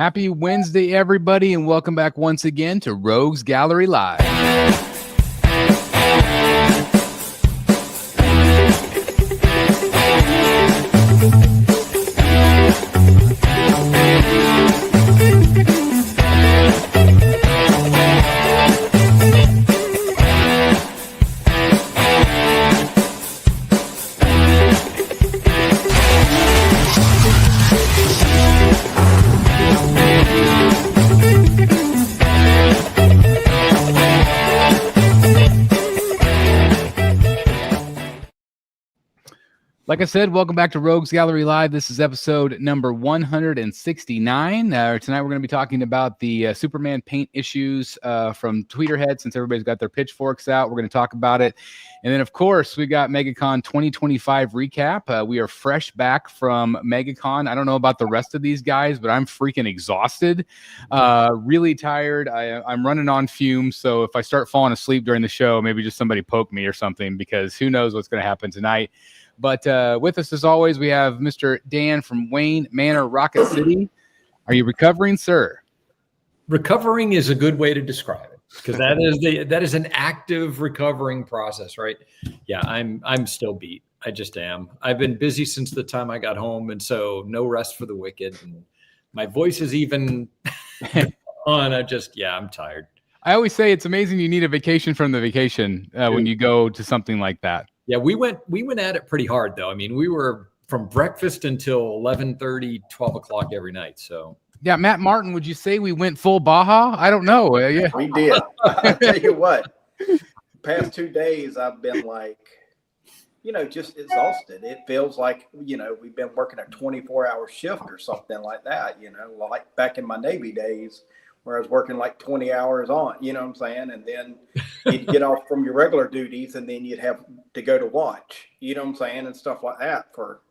Happy Wednesday, everybody, and welcome back once again to Rogues Gallery Live. Like I said, welcome back to Rogues Gallery Live. This is episode number 169. Tonight we're going to be talking about the Superman paint issues from Tweeterhead. Since everybody's got their pitchforks out, we're going to talk about it. And then, of course, we got MegaCon 2025 recap. We are fresh back from MegaCon. I don't know about the rest of these guys, but I'm freaking exhausted, really tired. I'm running on fumes, so if I start falling asleep during the show, maybe just somebody poke me or something, because who knows what's going to happen tonight. But with us, as always, we have Mr. Dan from Wayne Manor, Rocket City. Are you recovering, sir? Recovering is a good way to describe it, because that is an active recovering process, right? Yeah, I'm still beat. I just am. I've been busy since the time I got home, and so no rest for the wicked. And my voice is even on. I'm tired. I always say it's amazing you need a vacation from the vacation when you go to something like that. Yeah, we went at it pretty hard, though. I mean, we were from breakfast until 11:30, 12 o'clock every night. So yeah, Matt Martin, would you say we went full Baja? I don't know. Yeah, we did. I'll tell you what, past 2 days I've been like, just exhausted. It feels like, we've been working a 24-hour shift or something like that, like back in my Navy days, where I was working like 20 hours on, you know what I'm saying? And then you'd get off from your regular duties, and then you'd have to go to watch, you know what I'm saying? And stuff like that for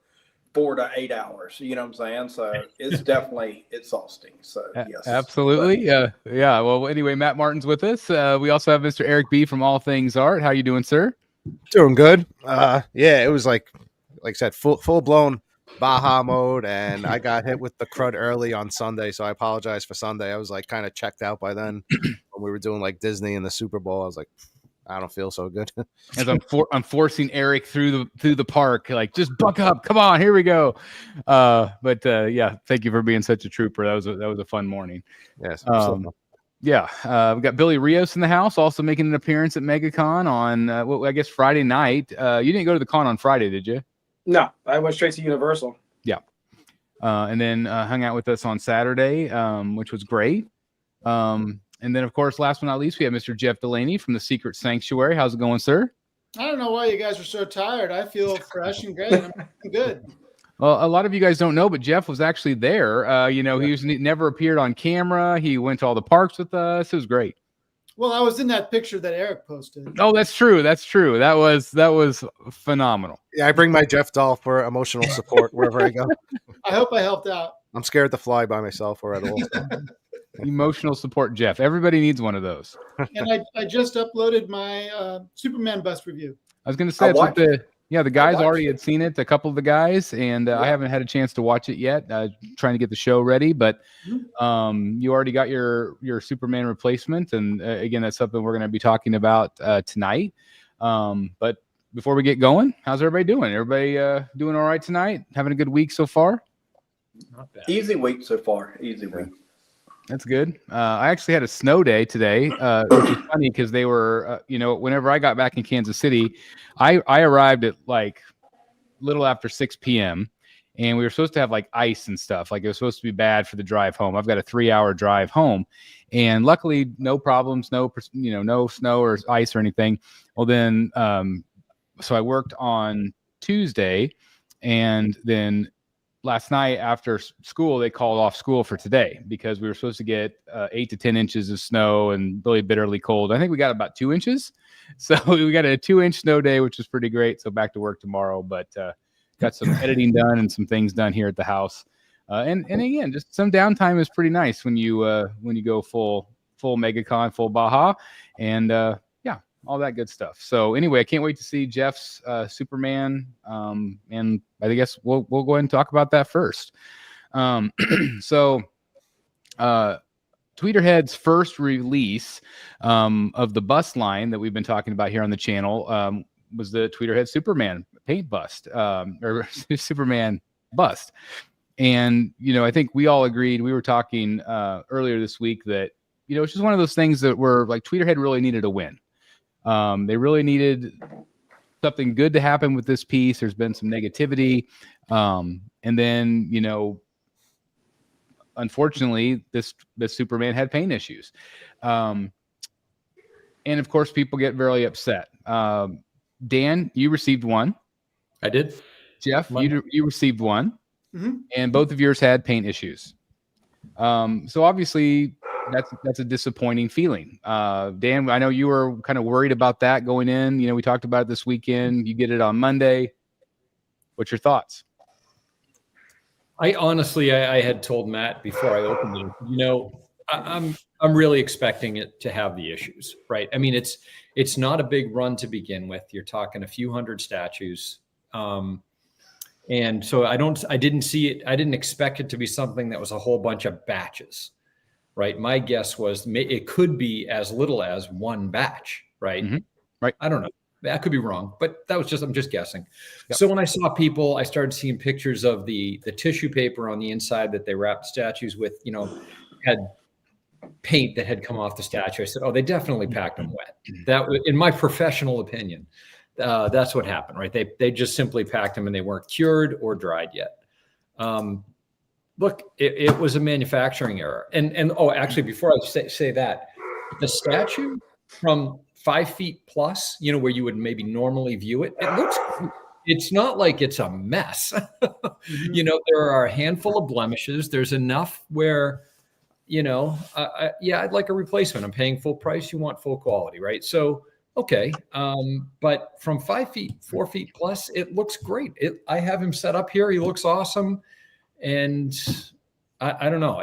4 to 8 hours, you know what I'm saying? So it's definitely exhausting. So yes. Absolutely. Yeah. Well, anyway, Matt Martin's with us. We also have Mr. Eric B from All Things Art. How you doing, sir? Doing good. It was like I said, full blown Baja mode, and I got hit with the crud early on Sunday, so I apologize for Sunday. I was like kind of checked out by then when we were doing like Disney and the Super Bowl. I was like, I don't feel so good. As I'm forcing Eric through the park, like, just buck up, come on, here we go. But thank you for being such a trooper. That was a fun morning. Yes. We got Billy Rios in the house, also making an appearance at MegaCon on I guess Friday night. You didn't go to the con on Friday, did you? No, I went straight to Universal. Yeah. And then hung out with us on Saturday, which was great. And then, of course, last but not least, we have Mr. Jeff Delaney from the Secret Sanctuary. How's it going, sir? I don't know why you guys are so tired. I feel fresh and great. I'm good. Well, a lot of you guys don't know, but Jeff was actually there. He never appeared on camera. He went to all the parks with us. It was great. Well, I was in that picture that Eric posted. Oh, that's true. That was phenomenal. Yeah, I bring my Jeff doll for emotional support wherever I go. I hope I helped out. I'm scared to fly by myself or at all. Emotional support, Jeff. Everybody needs one of those. And I just uploaded my Superman Bust review. I was going to say, the guys already had seen it, a couple of the guys, and I haven't had a chance to watch it yet, trying to get the show ready, but you already got your Superman replacement, and again, that's something we're going to be talking about tonight. But before we get going, how's everybody doing? Everybody doing all right tonight? Having a good week so far? Not bad. Easy week so far. Easy week. That's good. I actually had a snow day today, which is funny because they were, whenever I got back in Kansas City, I arrived at like little after 6 p.m. and we were supposed to have like ice and stuff. Like, it was supposed to be bad for the drive home. I've got a 3-hour drive home, and luckily no problems, no snow or ice or anything. Well, then, so I worked on Tuesday, and then last night after school, they called off school for today because we were supposed to get 8 to 10 inches of snow and really bitterly cold. I think we got about 2 inches. So we got a 2-inch snow day, which is pretty great. So back to work tomorrow, but got some editing done and some things done here at the house. And again, just some downtime is pretty nice when you go full MegaCon, full Baja, and all that good stuff. So anyway, I can't wait to see Jeff's Superman, and I guess we'll go ahead and talk about that first. So Tweeterhead's first release of the bust line that we've been talking about here on the channel was the Tweeterhead Superman paint bust or Superman bust. And, I think we all agreed, we were talking earlier this week that, it's just one of those things that were like Tweeterhead really needed a win. They really needed something good to happen with this piece. There's been some negativity. And then, unfortunately, this Superman had paint issues. And of course, people get very upset. Dan, you received one. I did. Jeff, you received one. Mm-hmm. And both of yours had paint issues. So obviously that's a disappointing feeling. Dan, I know you were kind of worried about that going in. We talked about it this weekend. You get it on Monday. What's your thoughts? I honestly had told Matt before I opened it, I'm really expecting it to have the issues, right? I mean, it's not a big run to begin with. You're talking a few hundred statues. And so I didn't see it. I didn't expect it to be something that was a whole bunch of batches, right? My guess was it could be as little as one batch, right? Mm-hmm. Right. I don't know. I could be wrong, but I'm just guessing. Yep. So when I saw people, I started seeing pictures of the tissue paper on the inside that they wrapped statues with, had paint that had come off the statue. I said, oh, they definitely packed them wet. That, in my professional opinion, that's what happened, right? They just simply packed them and they weren't cured or dried yet. Look, it was a manufacturing error. And actually, before I say that, the statue from 5 feet plus, where you would maybe normally view it, it's not like it's a mess. There are a handful of blemishes. There's enough where, I'd like a replacement. I'm paying full price. You want full quality, right? So, okay. But from 5 feet, 4 feet plus, it looks great. I have him set up here. He looks awesome. And I don't know.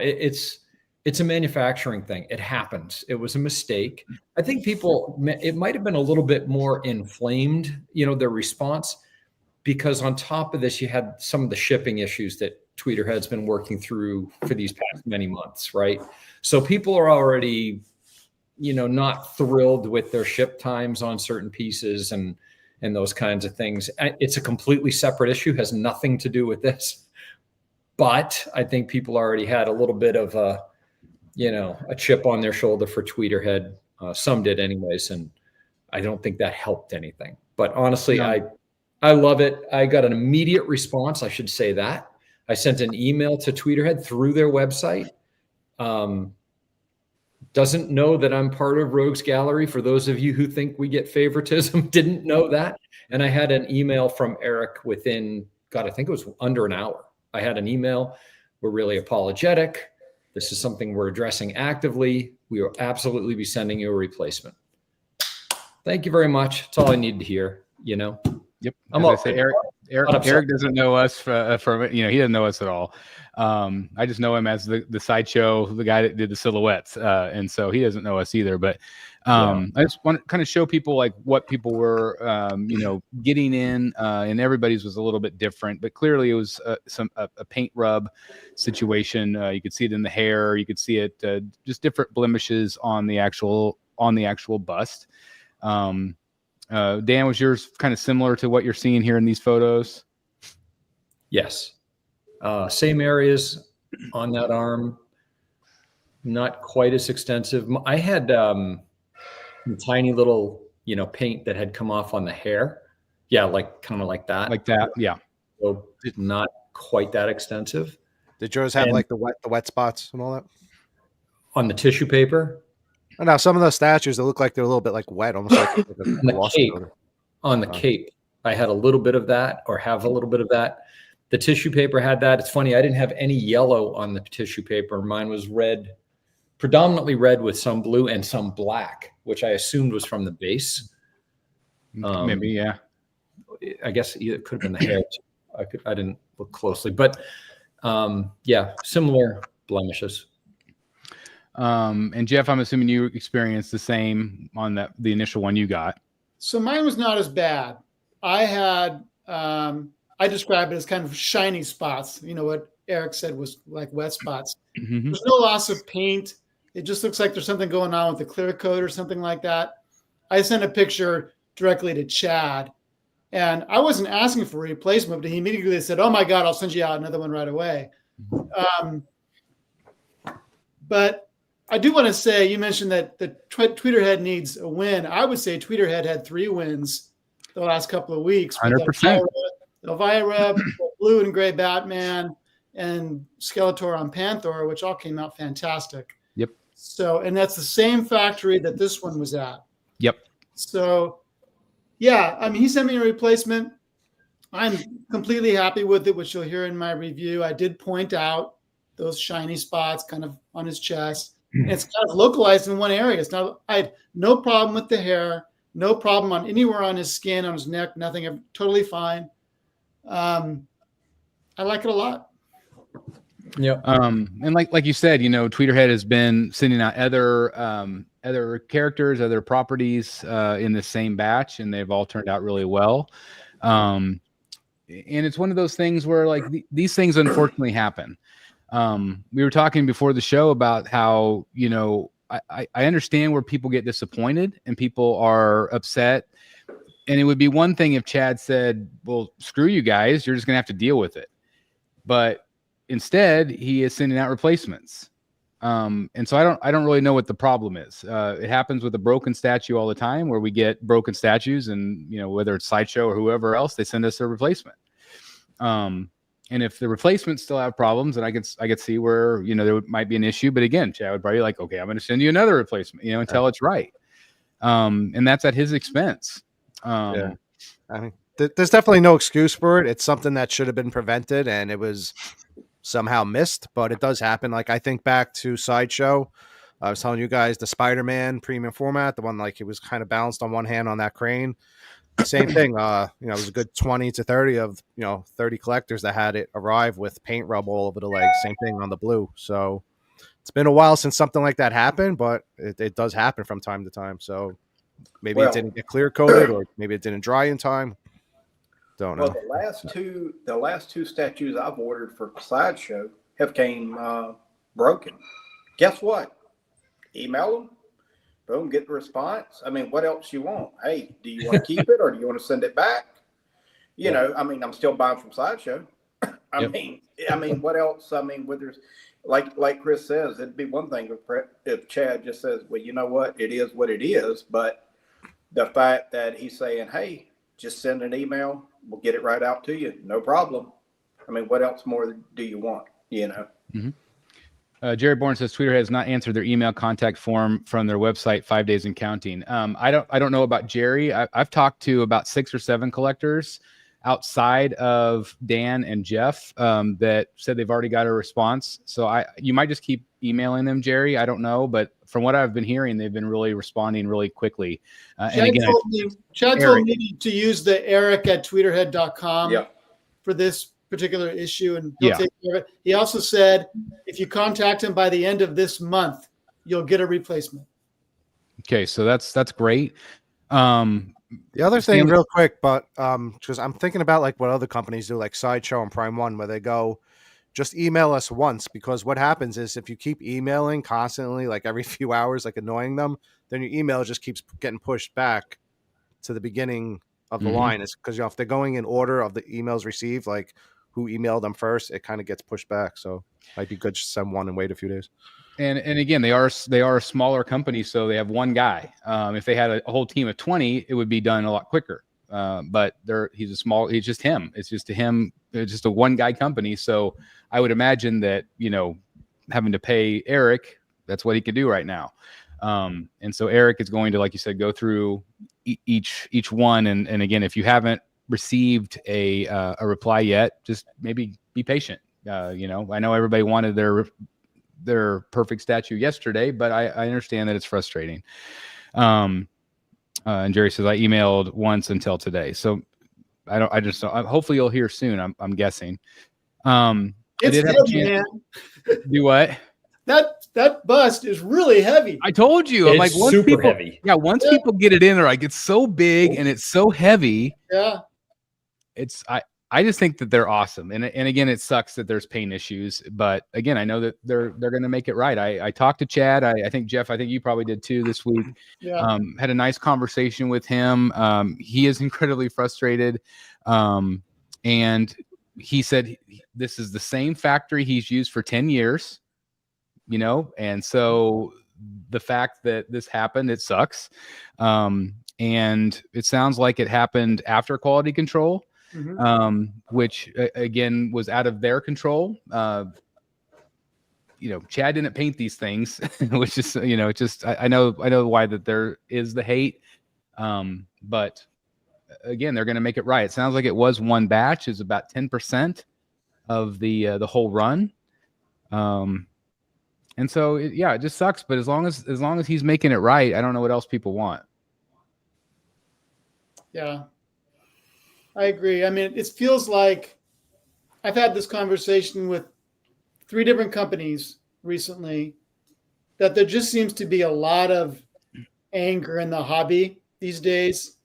It's a manufacturing thing. It happens. It was a mistake. I think it might have been a little bit more inflamed, their response, because on top of this, you had some of the shipping issues that Tweeterhead's been working through for these past many months, right? So people are already, not thrilled with their ship times on certain pieces and those kinds of things. It's a completely separate issue, has nothing to do with this. But I think people already had a little bit of a chip on their shoulder for Tweeterhead. Some did anyways. And I don't think that helped anything. But honestly, no. I love it. I got an immediate response. I should say that. I sent an email to Tweeterhead through their website. Doesn't know that I'm part of Rogues Gallery. For those of you who think we get favoritism, didn't know that. And I had an email from Eric within, I think it was under an hour. I had an email. We're really apologetic. This is something we're addressing actively. We will absolutely be sending you a replacement. Thank you very much. That's all I need to hear, Yep. I'm As I say, Eric doesn't know us from he doesn't know us at all. I just know him as the Sideshow, the guy that did the silhouettes. And so he doesn't know us either, but I just want to kind of show people like what people were, getting in, and everybody's was a little bit different, but clearly it was a paint rub situation. You could see it in the hair. You could see it, just different blemishes on the actual bust. Dan, was yours kind of similar to what you're seeing here in these photos? Yes. Same areas on that arm, not quite as extensive. I had tiny little, paint that had come off on the hair. Yeah, kind of like that. Like that, yeah. So not quite that extensive. Did yours have like the wet spots and all that? On the tissue paper? Oh, now some of those statues that look like they're a little bit like wet, almost like on the cape. I had a little bit of that, or have a little bit of that. The tissue paper had that. It's funny, I didn't have any yellow on the tissue paper. Mine was red, predominantly red with some blue and some black, which I assumed was from the base. Maybe, yeah. I guess it could have been the hair. I didn't look closely, but similar blemishes. And Jeff, I'm assuming you experienced the same on the initial one you got. So mine was not as bad. I had, I describe it as kind of shiny spots. What Eric said was like wet spots. Mhm. There's no loss of paint. It just looks like there's something going on with the clear coat or something like that. I sent a picture directly to Chad, and I wasn't asking for a replacement, but he immediately said, "Oh my God, I'll send you out another one right away." But I do want to say, you mentioned that the Tweeterhead needs a win. I would say Tweeterhead had 3 wins the last couple of weeks. 100%. Elvira, Blue and Gray Batman, and Skeletor on Panther, which all came out fantastic. Yep. So, and that's the same factory that this one was at. Yep. So, yeah, I mean, he sent me a replacement. I'm completely happy with it, which you'll hear in my review. I did point out those shiny spots kind of on his chest. And it's kind of localized in one area. It's not. I had no problem with the hair, no problem on anywhere on his skin, on his neck, nothing. I'm totally fine. I like it a lot. Yeah. And like you said, Tweeterhead has been sending out other characters, other properties in the same batch, and they've all turned out really well. And it's one of those things where like these things unfortunately happen. We were talking before the show about how, I understand where people get disappointed and people are upset. And it would be one thing if Chad said, well, screw you guys, you're just going to have to deal with it. But instead, he is sending out replacements. And so I don't really know what the problem is. It happens with a broken statue all the time where we get broken statues and, whether it's Sideshow or whoever else, they send us a replacement. And if the replacements still have problems, then I could see where, there might be an issue. But again, Chad would probably be like, okay, I'm going to send you another replacement, until it's right. And that's at his expense. Yeah. I mean, there's definitely no excuse for it. It's something that should have been prevented, and it was somehow missed, but it does happen. Like I think back to Sideshow. I was telling you guys the Spider-Man premium format, the one like it was kind of balanced on one hand on that crane. Same thing. It was a good 20 to 30 of 30 collectors that had it arrive with paint rub all over the legs. Same thing on the blue. So it's been a while since something like that happened, but it does happen from time to time. So maybe it didn't get clear coated, or maybe it didn't dry in time. Don't know. Well, the last two statues I've ordered for Sideshow have came broken. Guess what? Email them. Boom, get the response. I mean, what else you want? Hey, do you want to keep it or do you want to send it back? I'm still buying from Sideshow. I mean, what else? I mean, whether it's like Chris says, it'd be one thing if Chad just says, well, you know what? It is what it is. But the fact that he's saying, hey, just send an email. We'll get it right out to you. No problem. I mean, what else more do you want? Mm-hmm. Jerry Bourne says Tweeterhead has not answered their email contact form from their website 5 days and counting. I don't know about Jerry. I've talked to about 6 or 7 collectors outside of Dan and Jeff that said they've already got a response. So you might just keep emailing them, Jerry. I don't know, but from what I've been hearing, they've been really responding really quickly. Chad told me to use the eric@tweeterhead.com for this particular issue, and he'll take care of it. He also said if you contact him by the end of this month, you'll get a replacement. Okay, so that's great. The other thing, real quick, but because I'm thinking about like what other companies do, like Sideshow and Prime One, where they go, just email us once, because what happens is if you keep emailing constantly, like every few hours, like annoying them, then your email just keeps getting pushed back to the beginning of the line. It's because if they're going in order of the emails received, like who emailed them first, it kind of gets pushed back. So it might be good to send one and wait a few days. And again, they are a smaller company, so they have one guy. If they had a whole team of 20, it would be done a lot quicker. But he's just him. It's just a one guy company. So I would imagine that, having to pay Eric, that's what he could do right now. And so Eric is going to, like you said, go through each one. And again, if you haven't received a reply yet, just maybe be patient. I know everybody wanted their perfect statue yesterday, but I understand that it's frustrating. And Jerry says I emailed once until today, so hopefully you'll hear soon. I'm guessing. It's heavy, man. Do what? That bust is really heavy. I told you. I'm like, once super heavy. Yeah, once people get it in, they're like, it's so big and it's so heavy. Yeah. I just think that they're awesome. And again, it sucks that there's paint issues, but again, I know that they're going to make it right. I talked to Chad. I think Jeff, I think you probably did too this week. Yeah. Had a nice conversation with him. He is incredibly frustrated. And he said this is the same factory he's used for 10 years, you know? And so the fact that this happened, it sucks. And it sounds like it happened after quality control. Which again was out of their control. You know, Chad didn't paint these things, which is, you know, just I know why that there is the hate. But again, they're going to make it right. It sounds like it was one batch, is about 10% of the whole run. And so it just sucks. But as long as he's making it right, I don't know what else people want. Yeah. I agree. I mean, it feels like I've had this conversation with 3 different companies recently, that there just seems to be a lot of anger in the hobby these days.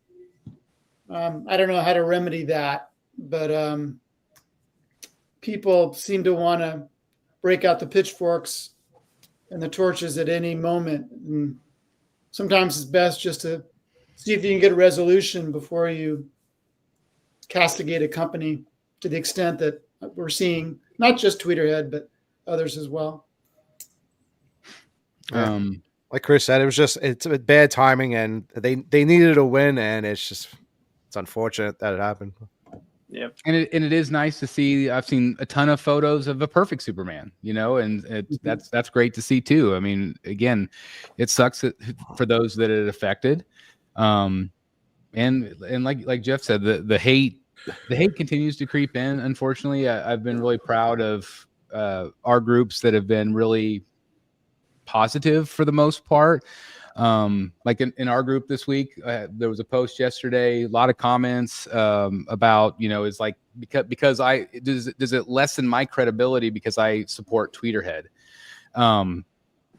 I don't know how to remedy that, but people seem to want to break out the pitchforks and the torches at any moment. And sometimes it's best just to see if you can get a resolution before you castigate a company to the extent that we're seeing, not just Tweeterhead, but others as well. Like Chris said, it's a bad timing, and they needed a win, and it's unfortunate that it happened. Yeah. And it is nice to see. I've seen a ton of photos of a perfect Superman, you know, and that's great to see too. I mean, again, it sucks for those that it affected. And like Jeff said, the hate continues to creep in. Unfortunately, I've been really proud of our groups that have been really positive for the most part. Like in our group this week, there was a post yesterday, a lot of comments about, you know, it's like because does it lessen my credibility because I support Tweeterhead?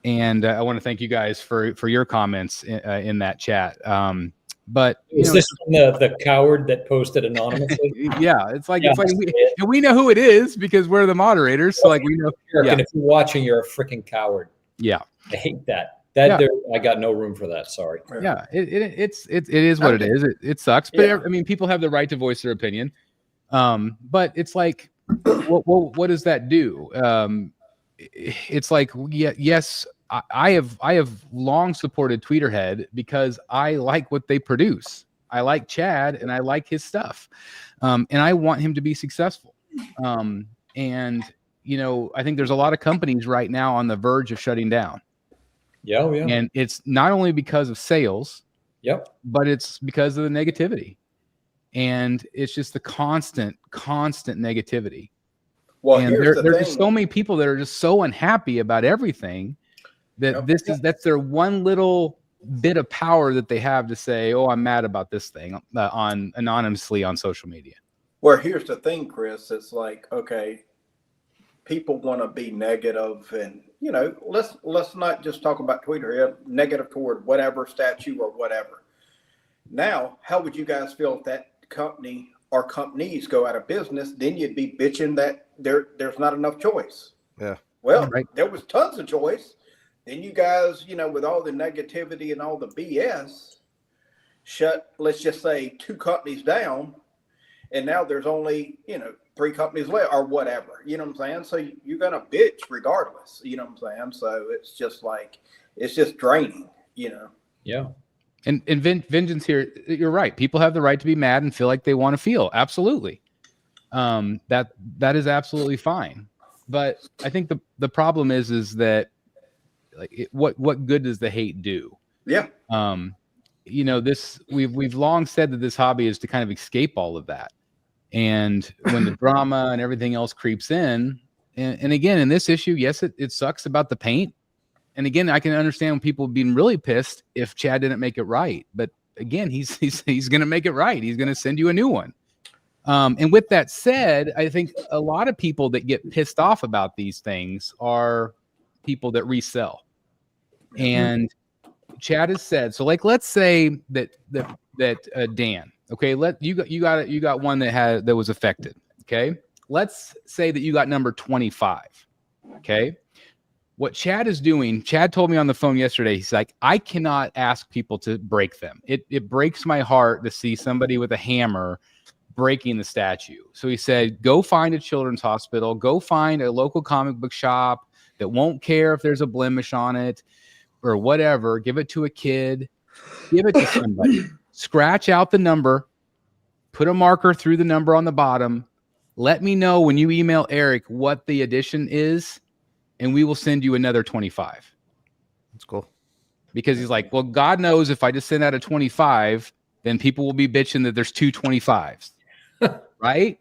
And I want to thank you guys for your comments in that chat. But is this the coward that posted anonymously? Yeah, it's like we know who it is because we're the moderators. So like we know. Yeah. And if you're watching, you're a freaking coward. Yeah, I hate that. I got no room for that. Sorry. Yeah, it is what it is. It sucks, but I mean, people have the right to voice their opinion. But it's like, what does that do? It's like, yes. I have long supported Tweeterhead because I like what they produce. I like Chad and I like his stuff. And I want him to be successful. And, you know, I think there's a lot of companies right now on the verge of shutting down. Yeah. And it's not only because of sales, but it's because of the negativity. And it's just the constant negativity. Well, and there's just so many people that are just so unhappy about everything. That's their one little bit of power that they have to say, oh, I'm mad about this thing anonymously on social media. Well, here's the thing, Chris. It's like, okay, people want to be negative, and you know, let's not just talk about Twitter, negative toward whatever statue or whatever. Now, how would you guys feel if that company or companies go out of business? Then you'd be bitching that there's not enough choice. Yeah. Well, there was tons of choice. Then you guys, you know, with all the negativity and all the BS, shut, let's just say 2 companies down, and now there's only, you know, 3 companies left or whatever, you know what I'm saying? So you're going to bitch regardless, you know what I'm saying? So it's just like, it's just draining, you know? Yeah. And vengeance here, you're right. People have the right to be mad and feel like they want to feel. Absolutely. That is absolutely fine. But I think the problem is that, like, what good does the hate do? Yeah. You know, we've long said that this hobby is to kind of escape all of that. And when the drama and everything else creeps in, and again, in this issue, yes, it sucks about the paint. And again, I can understand people being really pissed if Chad didn't make it right. But again, he's going to make it right. He's going to send you a new one. And with that said, I think a lot of people that get pissed off about these things are people that resell. And Chad has said, so like, let's say that Dan, Okay, you got one that was affected. Okay, let's say that you got number 25. Okay, what Chad is doing, Chad told me on the phone yesterday, he's like, I cannot ask people to break them. It breaks my heart to see somebody with a hammer breaking the statue. So he said, go find a children's hospital, go find a local comic book shop that won't care if there's a blemish on it or whatever. Give it to a kid, give it to somebody, scratch out the number, put a marker through the number on the bottom. Let me know when you email Eric what the edition is, and we will send you another 25. That's cool. Because he's like, well, God knows if I just send out a 25, then people will be bitching that there's two 25s. Right?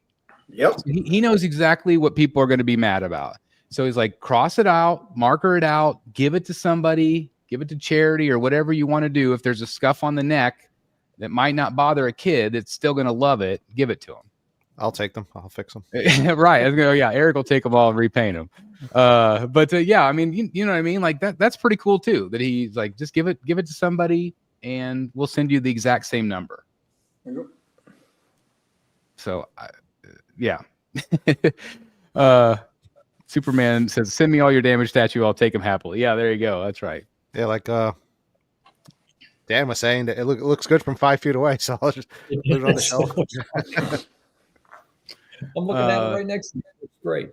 Yep. So he knows exactly what people are going to be mad about. So he's like, cross it out, marker it out, give it to somebody, give it to charity or whatever you want to do. If there's a scuff on the neck that might not bother a kid that's still going to love it, give it to him. I'll take them. I'll fix them. Right. I was gonna, yeah, Eric will take them all and repaint them. Yeah, I mean, you know what I mean? Like that's pretty cool too, that he's like, just give it to somebody and we'll send you the exact same number. Yep. So, yeah. Superman says, send me all your damaged statue. I'll take them happily. Yeah, there you go. That's right. Yeah, like Dan was saying that it looks good from 5 feet away. So I'll just put it on the shelf. I'm looking at it right next to you. It's great.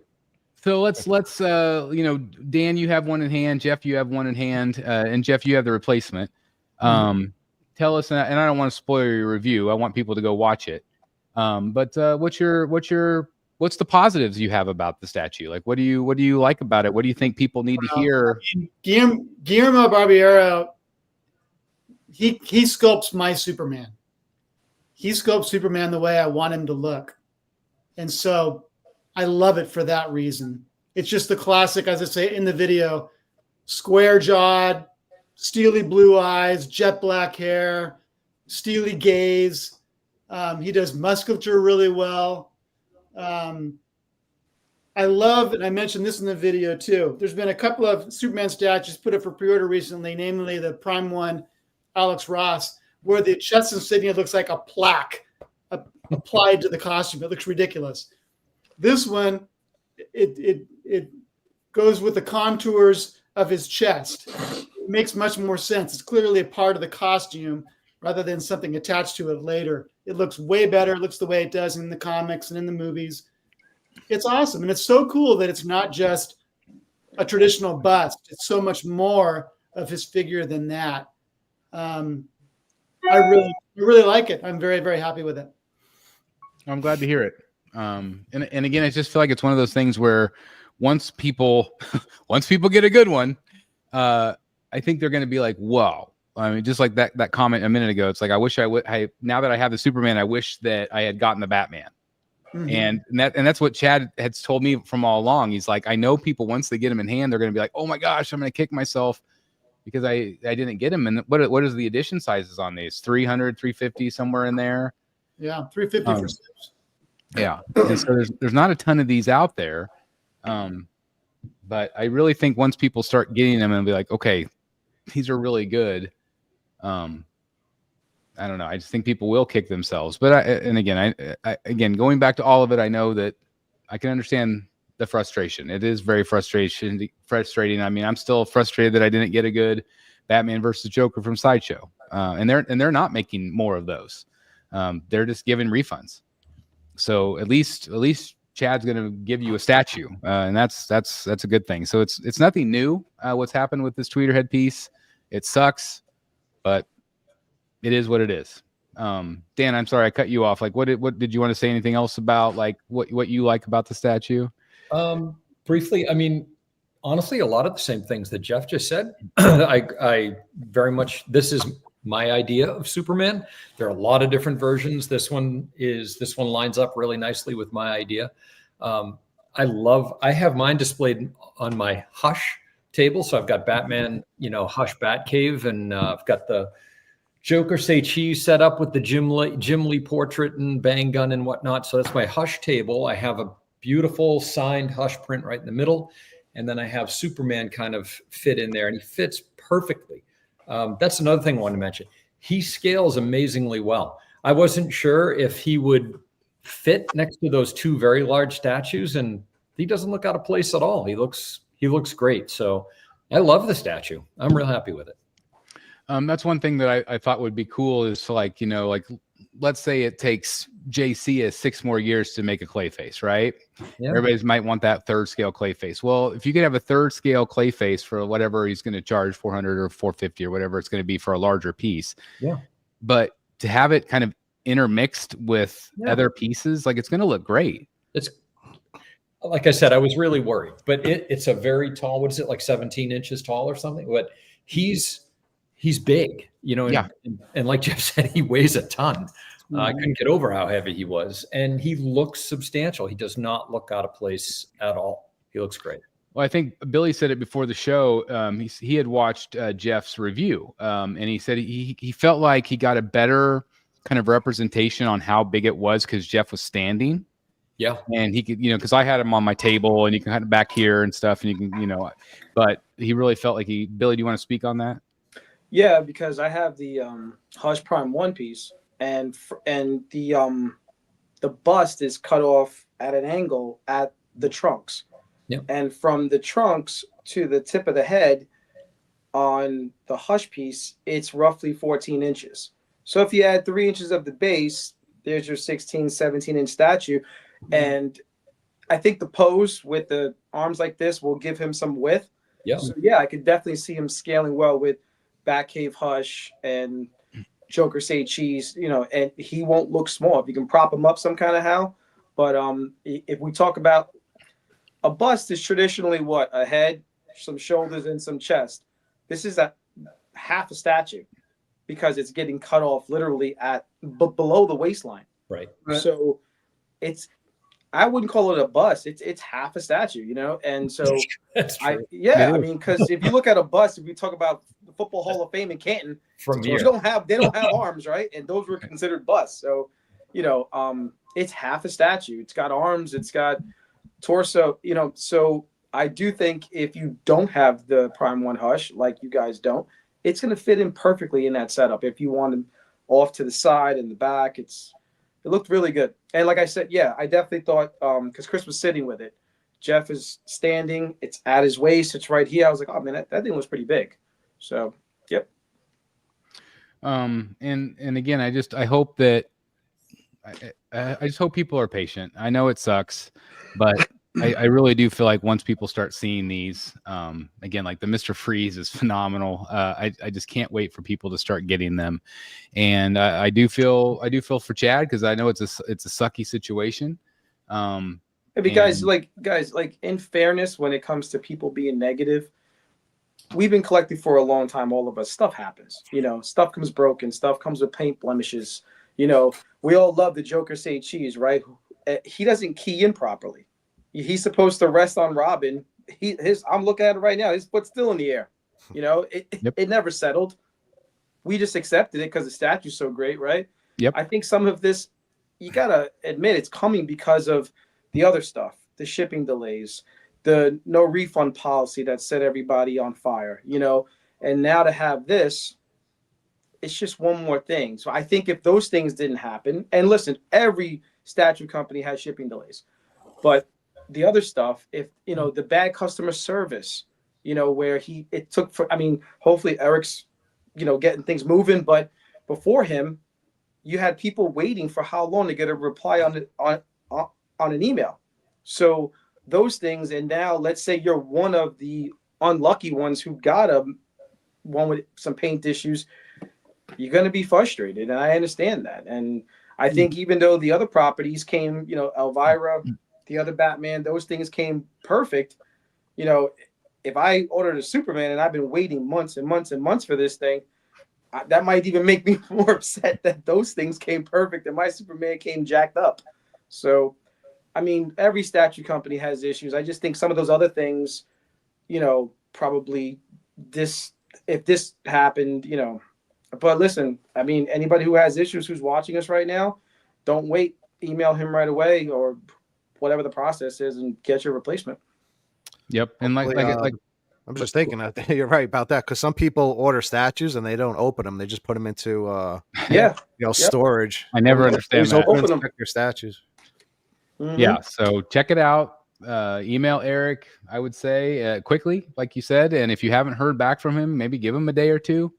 So let's Dan, you have one in hand. Jeff, you have one in hand. And Jeff, you have the replacement. Tell us, and I don't want to spoil your review. I want people to go watch it. But what's the positives you have about the statue? Like, what do you like about it? What do you think people need to hear? Guillermo Barbiero, he sculpts my Superman. He sculpts Superman the way I want him to look. And so I love it for that reason. It's just the classic, as I say in the video, square jawed, steely blue eyes, jet black hair, steely gaze. He does musculature really well. I love, and I mentioned this in the video too, there's been a couple of Superman statues put up for pre-order recently, namely the Prime 1 Alex Ross, where the chest insignia looks like a plaque applied to the costume. It looks ridiculous. This one, it goes with the contours of his chest. It makes much more sense. It's clearly a part of the costume rather than something attached to it later. It looks way better. It looks the way it does in the comics and in the movies. It's awesome. And it's so cool that it's not just a traditional bust. It's so much more of his figure than that. I really like it. I'm very, very happy with it. I'm glad to hear it. And again, I just feel like it's one of those things where once people get a good one, I think they're going to be like, whoa. I mean, just like that comment a minute ago, it's like, I wish now that I have the Superman, I wish that I had gotten the Batman. Mm-hmm. And that's what Chad has told me from all along. He's like, I know people, once they get him in hand, they're going to be like, oh my gosh, I'm going to kick myself because I didn't get him. And what is the edition sizes on these? 300, 350, somewhere in there. Yeah. 350 for 6. Yeah. And so there's not a ton of these out there. But I really think once people start getting them and be like, okay, these are really good. I don't know. I just think people will kick themselves. But again, going back to all of it, I know that I can understand the frustration. It is very frustrating. I mean, I'm still frustrated that I didn't get a good Batman versus Joker from Sideshow. And they're not making more of those. They're just giving refunds. So at least Chad's going to give you a statue, and that's a good thing. So it's nothing new. What's happened with this Tweeterhead piece? It sucks, but it is what it is. Dan, I'm sorry I cut you off. Like, what did you want to say? Anything else about like what you like about the statue? Briefly, I mean, honestly, a lot of the same things that Jeff just said. I very much, this is my idea of Superman. There are a lot of different versions. This one lines up really nicely with my idea. I have mine displayed on my Hush table. So I've got Batman, Hush Batcave, and I've got the Joker Say Cheese set up with the Jim Lee portrait and bang gun and whatnot. So that's my Hush table. I have a beautiful signed Hush print right in the middle. And then I have Superman kind of fit in there, and he fits perfectly. That's another thing I wanted to mention. He scales amazingly well. I wasn't sure if he would fit next to those two very large statues, and he doesn't look out of place at all. He looks great. So I love the statue. I'm real happy with it. That's one thing that I thought would be cool is to, like, like let's say it takes JC 6 more years to make a clay face, right? Yeah. Everybody's might want that 3rd scale clay face. Well, if you could have a 3rd scale clay face for whatever he's going to charge, 400 or 450 or whatever it's going to be for a larger piece. Yeah. But to have it kind of intermixed with other pieces, like, it's going to look great. It's like I said, I was really worried, but it's a very tall, what is it, like 17 inches tall or something? But he's big, and like Jeff said, he weighs a ton. I couldn't get over how heavy he was, and he looks substantial. He does not look out of place at all. He looks great. Well, I think Billy said it before the show. He had watched Jeff's review, and he said he felt like he got a better kind of representation on how big it was because Jeff was standing. Yeah. And he could, because I had him on my table and you can kind of back here and stuff, and you can, but he really felt like Billy, do you want to speak on that? Yeah, because I have the Hush Prime 1 piece, and the bust is cut off at an angle at the trunks. Yep. And from the trunks to the tip of the head on the Hush piece, it's roughly 14 inches. So if you add 3 inches of the base, there's your 16, 17-inch statue. And I think the pose with the arms like this will give him some width. Yeah. So, yeah, I could definitely see him scaling well with Batcave Hush and Joker Say Cheese, and he won't look small if you can prop him up some kind of how. But if we talk about a bust is traditionally what? A head, some shoulders, and some chest. This is a half a statue because it's getting cut off literally at below the waistline. Right. So I wouldn't call it a bust. It's half a statue, and so That's true. I mean, because if you look at a bust, if we talk about the Football Hall of Fame in Canton, they don't have arms, right? And those were considered busts. So, it's half a statue. It's got arms. It's got torso. So I do think if you don't have the Prime 1 Hush, like you guys don't, it's going to fit in perfectly in that setup. If you want him off to the side and the back, it looked really good. And like I said, I definitely thought, because Chris was sitting with it, Jeff is standing, it's at his waist, it's right here. I was like, oh man, that thing was pretty big. So, yep. And again, I hope that I just hope people are patient. I know it sucks, but I really do feel like once people start seeing these, again, like the Mr. Freeze is phenomenal. I just can't wait for people to start getting them. And I do feel for Chad, because I know it's a sucky situation. Guys, in fairness, when it comes to people being negative, we've been collecting for a long time. All of us, stuff happens, stuff comes broken, stuff comes with paint blemishes. We all love the Joker Say Cheese, right? He doesn't key in properly. He's supposed to rest on Robin. I'm looking at it right now. His foot's still in the air. It never settled. We just accepted it because the statue's so great, right? Yep. I think some of this, you gotta admit, it's coming because of the other stuff, the shipping delays, the no refund policy that set everybody on fire. And now to have this, it's just one more thing. So I think if those things didn't happen, and listen, every statue company has shipping delays, but the other stuff, if the bad customer service, where hopefully Eric's, getting things moving, but before him, you had people waiting for how long to get a reply on an email. So those things, and now let's say you're one of the unlucky ones who got one with some paint issues, you're going to be frustrated, and I understand that. And I think even though the other properties came, Elvira, the other Batman, those things came perfect. If I ordered a Superman and I've been waiting months and months and months for this thing, that might even make me more upset that those things came perfect and my Superman came jacked up. So, I mean, every statue company has issues. I just think some of those other things, probably if this happened, but listen, I mean, anybody who has issues who's watching us right now, don't wait, email him right away or whatever the process is and get your replacement. Yep. And like I'm just thinking that you're right about that because some people order statues and they don't open them; they just put them into storage. I never understand Please that. open and Open 'em. inspect your statues. Mhm. Yeah, so check it out. Email Eric, I would say, quickly, like you said. And if you haven't heard back from him, maybe give him a day or two.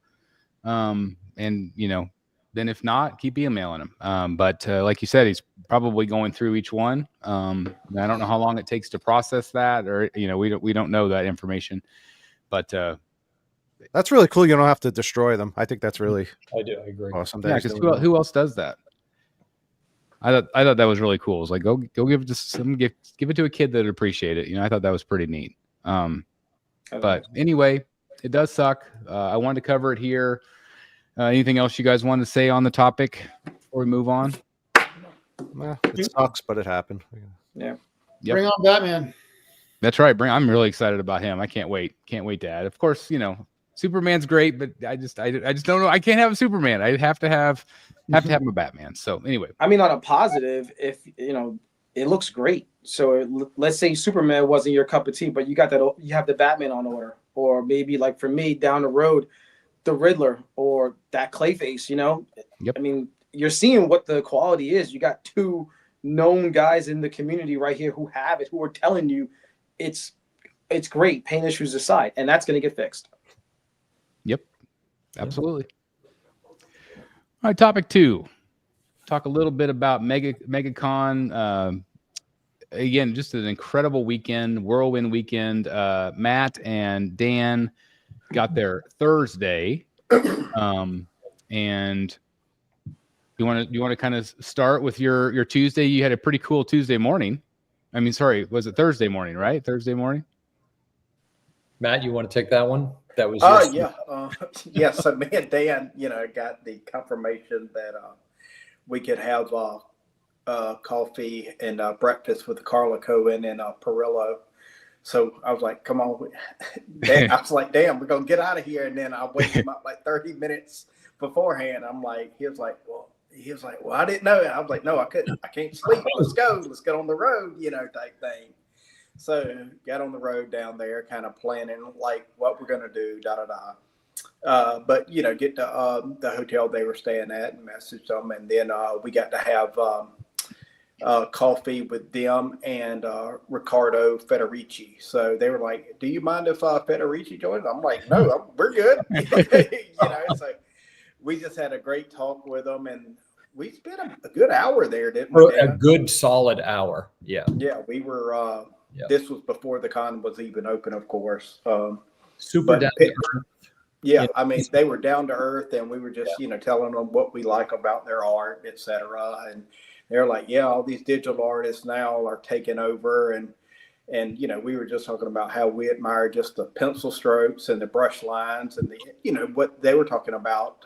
And then if not, keep emailing him. But like you said, he's probably going through each one. I don't know how long it takes to process that, or we don't know that information. But That's really cool. You don't have to destroy them. I think that's really I do. I agree. awesome. yeah, because who else does that? I thought that was really cool. It was like go give it to give it to a kid that'd appreciate it. I thought that was pretty neat. But anyway, it does suck. I wanted to cover it here. Anything else you guys wanted to say on the topic before we move on? Well, it sucks, but it happened. Yeah. Yep. Bring on Batman. That's right. I'm really excited about him. I can't wait. Can't wait to add. Of course, Superman's great, but I just don't know. I can't have a Superman. I have to have a Batman. So anyway, I mean, on a positive, if it looks great. So let's say Superman wasn't your cup of tea, but you have the Batman on order, or maybe like for me down the road, the Riddler or that Clayface. Yep. I mean, you're seeing what the quality is. You got two known guys in the community right here who have it, who are telling you it's great, paint issues aside, and that's going to get fixed. Yep, absolutely. All right, topic 2. Talk a little bit about MegaCon. Again, just an incredible weekend, whirlwind weekend. Matt and Dan got there Thursday, and you want to kind of start with your Tuesday. You had a pretty cool Tuesday morning. I mean, sorry, was it Thursday morning? Right, Thursday morning. Matt, you want to take that one? That was yeah. So me and Dan, got the confirmation that we could have coffee and breakfast with Carla Cohen and Perillo. So I was like, come on. I was like, damn, we're going to get out of here. And then I wake him up like 30 minutes beforehand. He was like, well, I didn't know. I was like, no, I couldn't. I can't sleep. Let's go. Let's get on the road, type thing. So got on the road down there, kind of planning like what we're going to do, but get to the hotel they were staying at and messaged them. And then we got to have coffee with them and Riccardo Federici. So they were like, do you mind if Federici joins? I'm like, no, we're good. So we just had a great talk with them, and we spent a good hour there, didn't we? A good solid hour. Yeah. Yeah, we were. This was before the con was even open, of course. Super down to earth. Yeah, I mean, they were down to earth, and we were just, telling them what we like about their art, etc. And they're like, yeah, all these digital artists now are taking over, and we were just talking about how we admire just the pencil strokes and the brush lines and what they were talking about.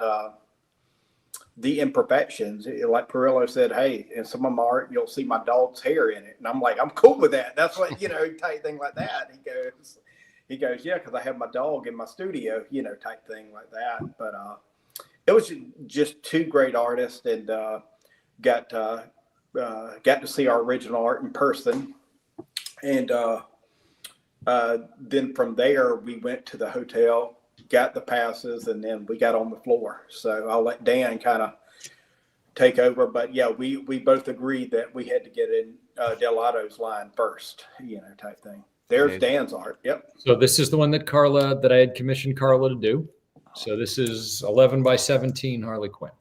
The imperfections, like Perillo said, hey, in some of my art, you'll see my dog's hair in it. And I'm like, I'm cool with that. That's what, type thing like that. He goes, yeah, because I have my dog in my studio, type thing like that. But it was just two great artists, and got to see our original art in person. And then from there, we went to the hotel, got the passes, and then we got on the floor. So I'll let Dan kind of take over. But yeah, we both agreed that we had to get in Delato's line first, type thing. There's Dan's art. Yep. So this is the one that I had commissioned Carla to do. So this is 11 by 17 Harley Quinn.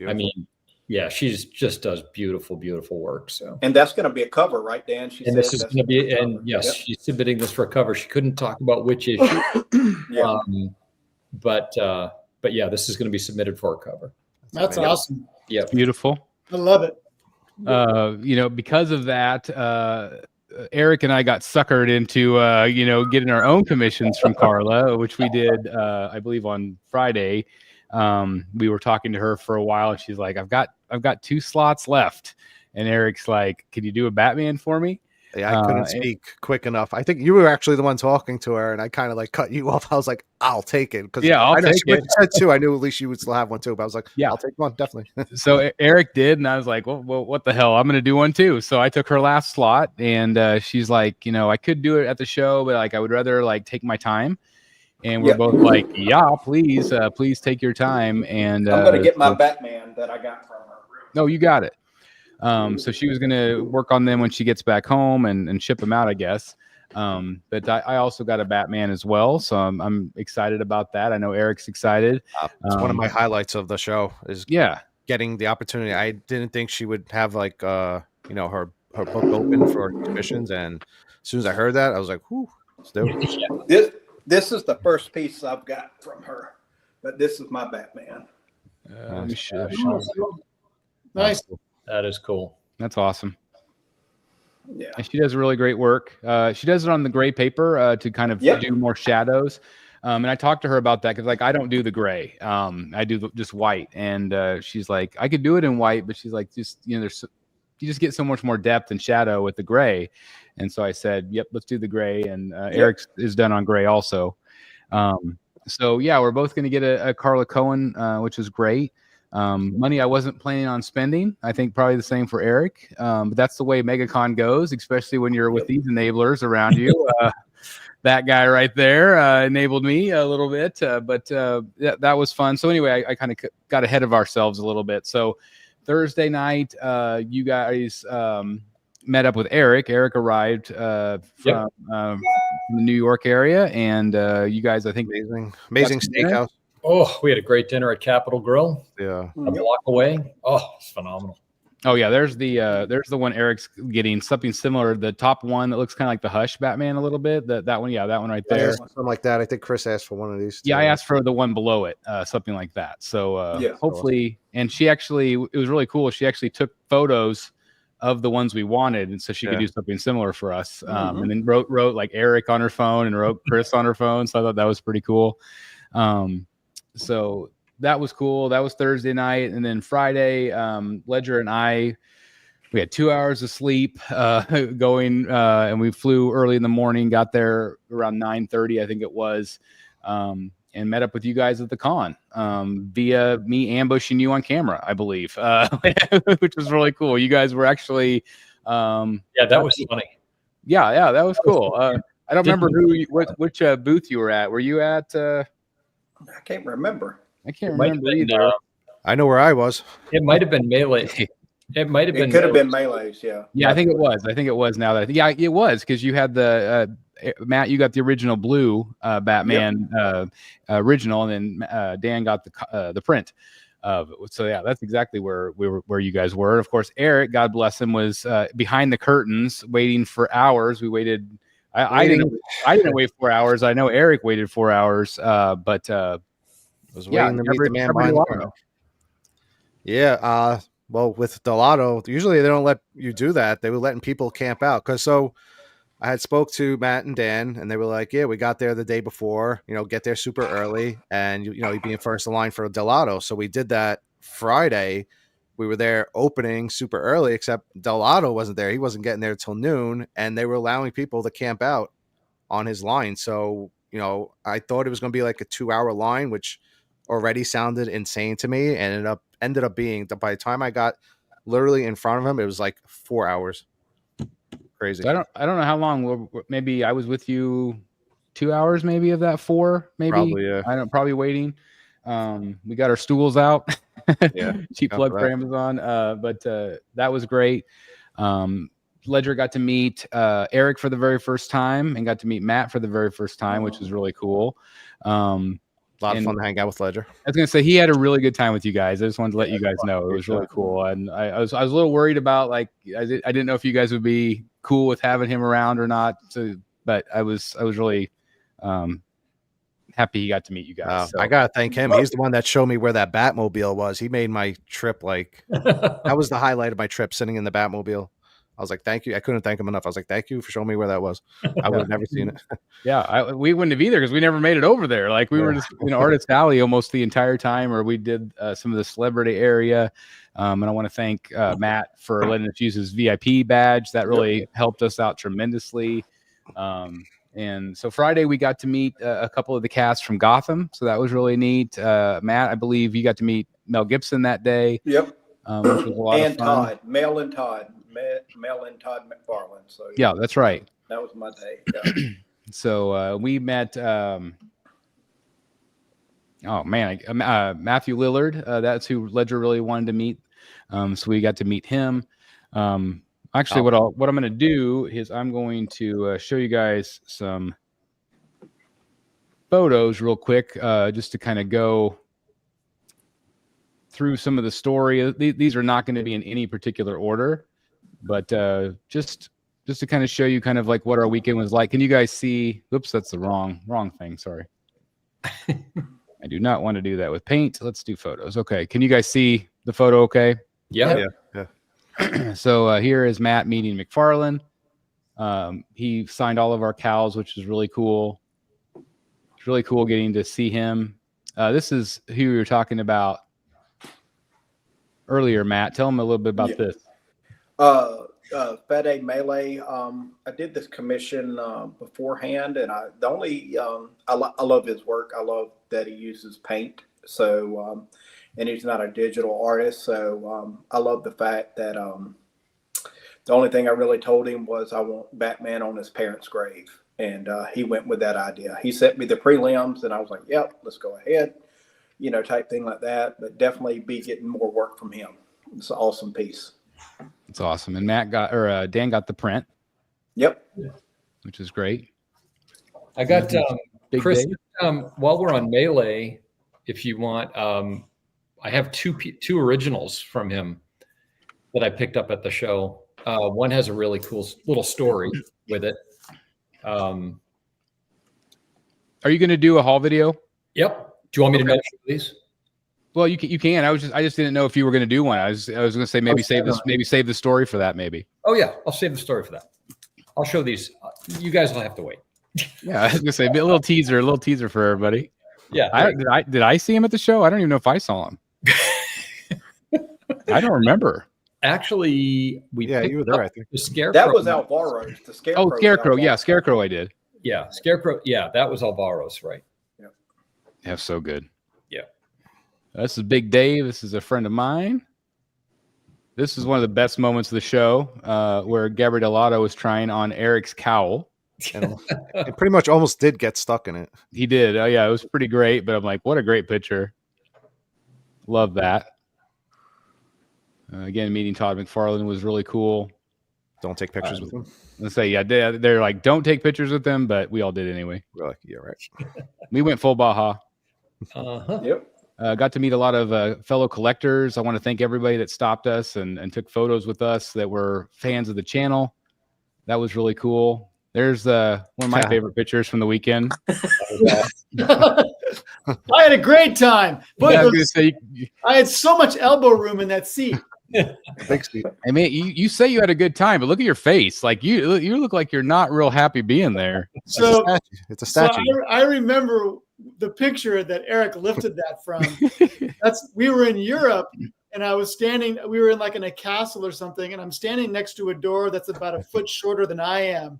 I mean, yeah, she's just does beautiful, beautiful work. So, and that's going to be a cover, right, Dan? This is going to be, and yes, yep. She's submitting this for a cover. She couldn't talk about which issue, yeah. But yeah, this is going to be submitted for a cover. That's awesome. Yeah, beautiful. I love it. Because of that, Eric and I got suckered into getting our own commissions from Carla, which we did, I believe, on Friday. We were talking to her for a while, and she's like, I've got 2 slots left. And Eric's like, can you do a Batman for me? Yeah, I couldn't speak quick enough. I think you were actually the one talking to her, and I kind of like cut you off. I was like, I'll take it. Because Yeah, I'll I know take she it. said two. I knew at least you would still have one too, but I was like, Yeah. I'll take one, definitely. So Eric did, and I was like, well, what the hell? I'm going to do one too. So I took her last slot, and she's like, I could do it at the show, but like I would rather like take my time. And we're both like, yeah, please take your time. And I'm going to get my Batman that I got from her. No, you got it. So she was going to work on them when she gets back home and ship them out, I guess. But I also got a Batman as well, so I'm excited about that. I know Eric's excited. It's one of my highlights of the show is getting the opportunity. I didn't think she would have like her book open for commissions, and as soon as I heard that, I was like, "Whoo, let's do it." This is the first piece I've got from her, but this is my Batman. Nice. That is cool. That's awesome. Yeah, and she does really great work. She does it on the gray paper to kind of do more shadows. And I talked to her about that because, like, I don't do the gray. I do just white. And she's like, I could do it in white, but she's like, you just get so much more depth and shadow with the gray. And so I said, yep, let's do the gray. And Eric is done on gray also. So yeah, we're both going to get a Carla Cohen, which is great. Money I wasn't planning on spending. I think probably the same for Eric. But that's the way MegaCon goes, especially when you're with these enablers around you. That guy right there enabled me a little bit, but that was fun. So anyway, I kind of got ahead of ourselves a little bit. So Thursday night, you guys met up with Eric. Eric arrived from the New York area, and you guys, I think, amazing steakhouse. Oh, we had a great dinner at Capitol Grill. Yeah, a block away. Oh, it's phenomenal. Oh yeah, there's the one Eric's getting, something similar. The top one that looks kind of like the Hush Batman a little bit. That one, that one right there. Something like that. I think Chris asked for one of these. Yeah, I asked for the one below it, something like that. So hopefully, and it was really cool. She actually took photos of the ones we wanted, and so she could do something similar for us. And then wrote like Eric on her phone and wrote Chris on her phone. So I thought that was pretty cool. So that was cool. That was Thursday night. And then Friday, Ledger and we had 2 hours of sleep going, and we flew early in the morning, got there around 9:30, I think it was, and met up with you guys at the con via me ambushing you on camera, I believe, which was really cool. You guys were actually... that was funny. Yeah, that was cool. I don't remember which booth you were at. Were you at... I can't remember. I can't remember either. I know where I was. It might have been Melee. It might have been. It could have been Melee's. Yeah, I think it was. Now that it was, because you had the Matt. You got the original blue Batman original, and then Dan got the print of it. So yeah, that's exactly where you guys were. Of course, Eric, God bless him, was behind the curtains waiting for hours. We waited. I didn't wait 4 hours. I know Eric waited 4 hours, but was waiting to meet the man behind the curtain. Yeah, well, with Diehl, usually they don't let you do that. They were letting people camp out so I had spoke to Matt and Dan, and they were like, "Yeah, we got there the day before. Get there super early, and you'd be in first in line for Diehl." So we did that Friday. We were there opening super early, except Diehl wasn't there. He wasn't getting there till noon, and they were allowing people to camp out on his line. So, I thought it was going to be like a 2-hour line, which already sounded insane to me, and ended up being, by the time I got literally in front of him, it was like 4 hours. Crazy. So I don't know how long. Maybe I was with you 2 hours, maybe of that 4, maybe. Probably, yeah. Probably waiting. We got our stools out. Yeah, cheap plug for Amazon. But that was great. Ledger got to meet Eric for the very first time, and got to meet Matt for the very first time, which was really cool. A lot of fun to hang out with Ledger. I was gonna say he had a really good time with you guys. I just wanted to let you guys know it was really cool, and I was a little worried about, like, I didn't know if you guys would be cool with having him around or not. So, but I was really happy he got to meet you guys. So. I gotta thank him. He's the one that showed me where that Batmobile was. He made my trip that was the highlight of my trip, sitting in the Batmobile. I was like, thank you. I couldn't thank him enough. I was like, thank you for showing me where that was. I would have never seen it. Yeah, we wouldn't have either because we never made it over there. Like we were just in Artist Alley almost the entire time, or we did some of the celebrity area. And I want to thank Matt for letting us use his VIP badge. That really helped us out tremendously. And so Friday we got to meet a couple of the cast from Gotham, so that was really neat. Matt, I believe you got to meet Mel Gibson that day. Yep. Which was a lot of fun. Mel and Todd McFarlane. So yeah, that's right. That was my day. Yeah. So we met. Matthew Lillard. That's who Ledger really wanted to meet. So we got to meet him. Actually, what I'm going to do is I'm going to show you guys some photos real quick, just to kind of go through some of the story. These are not going to be in any particular order, but just to kind of show you kind of like what our weekend was like. Can you guys see? Oops, that's the wrong thing. Sorry. I do not want to do that with paint. Let's do photos. Okay. Can you guys see the photo? Okay. Yeah. So here is Matt meeting McFarlane. He signed all of our cows, which is really cool. It's really cool getting to see him. This is who we were talking about earlier, Matt. Tell him a little bit about this. Fede Melee. I did this commission beforehand, and I love his work. I love that he uses paint. So, and he's not a digital artist. So I love the fact that the only thing I really told him was I want Batman on his parents' grave. And he went with that idea. He sent me the prelims, and I was like, yep, let's go ahead, type thing like that. But definitely be getting more work from him. It's an awesome piece. It's awesome. And Dan got the print. Yep. Which is great. I got Chris, Dave. while we're on Melee, if you want, I have two originals from him that I picked up at the show. One has a really cool little story with it. Are you going to do a haul video? Yep. Do you want me to mention these? Well, you can. I just didn't know if you were going to do one. I was going to say maybe save the story for that. Maybe. Oh yeah, I'll save the story for that. I'll show these. You guys will have to wait. Yeah, I was going to say a little teaser for everybody. Yeah. Did I see him at the show? I don't even know if I saw him. I don't remember. Actually, you were there. I think the Scarecrow. That was Alvaro's. The Scarecrow. Oh, Scarecrow. Yeah, Scarecrow. I did. Yeah, Scarecrow. Yeah, that was Alvaro's, right? Yeah, so good. Yeah. This is Big Dave. This is a friend of mine. This is one of the best moments of the show, where Gabriel Delato was trying on Eric's cowl. And it pretty much almost did get stuck in it. He did. Oh yeah, it was pretty great. But I'm like, what a great picture. Love that. Again, meeting Todd McFarlane was really cool. Don't take pictures with them. Let's say, yeah, they're like, don't take pictures with them, but we all did anyway. We're like, yeah, right. We went full Baja. Yep. Got to meet a lot of fellow collectors. I want to thank everybody that stopped us and took photos with us that were fans of the channel. That was really cool. There's one of my favorite pictures from the weekend. I had a great time. But yeah, I had so much elbow room in that seat. Thanks, Steve. I mean, you say you had a good time, but look at your face. Like you look like you're not real happy being there. So it's a statue. So I remember the picture that Eric lifted that from. We were in Europe, and I was standing. We were in a castle or something, and I'm standing next to a door that's about a foot shorter than I am.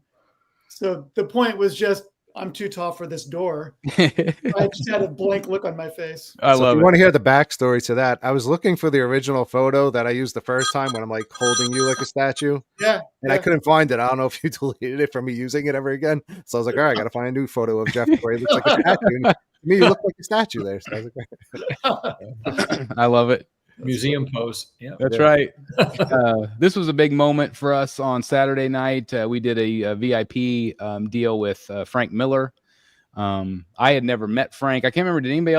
So the point was just, I'm too tall for this door. I just had a blank look on my face. I love it. If you want to hear the backstory to that, I was looking for the original photo that I used the first time when I'm like holding you like a statue. Yeah. And I couldn't find it. I don't know if you deleted it from me using it ever again. So I was like, all right, I got to find a new photo of Jeff where he looks like a statue. And to me, you look like a statue there. So I was like, I love it. Museum pose. Yeah, that's right. This was a big moment for us on Saturday night. We did a VIP deal with Frank Miller. I had never met Frank. I can't remember. Did anybody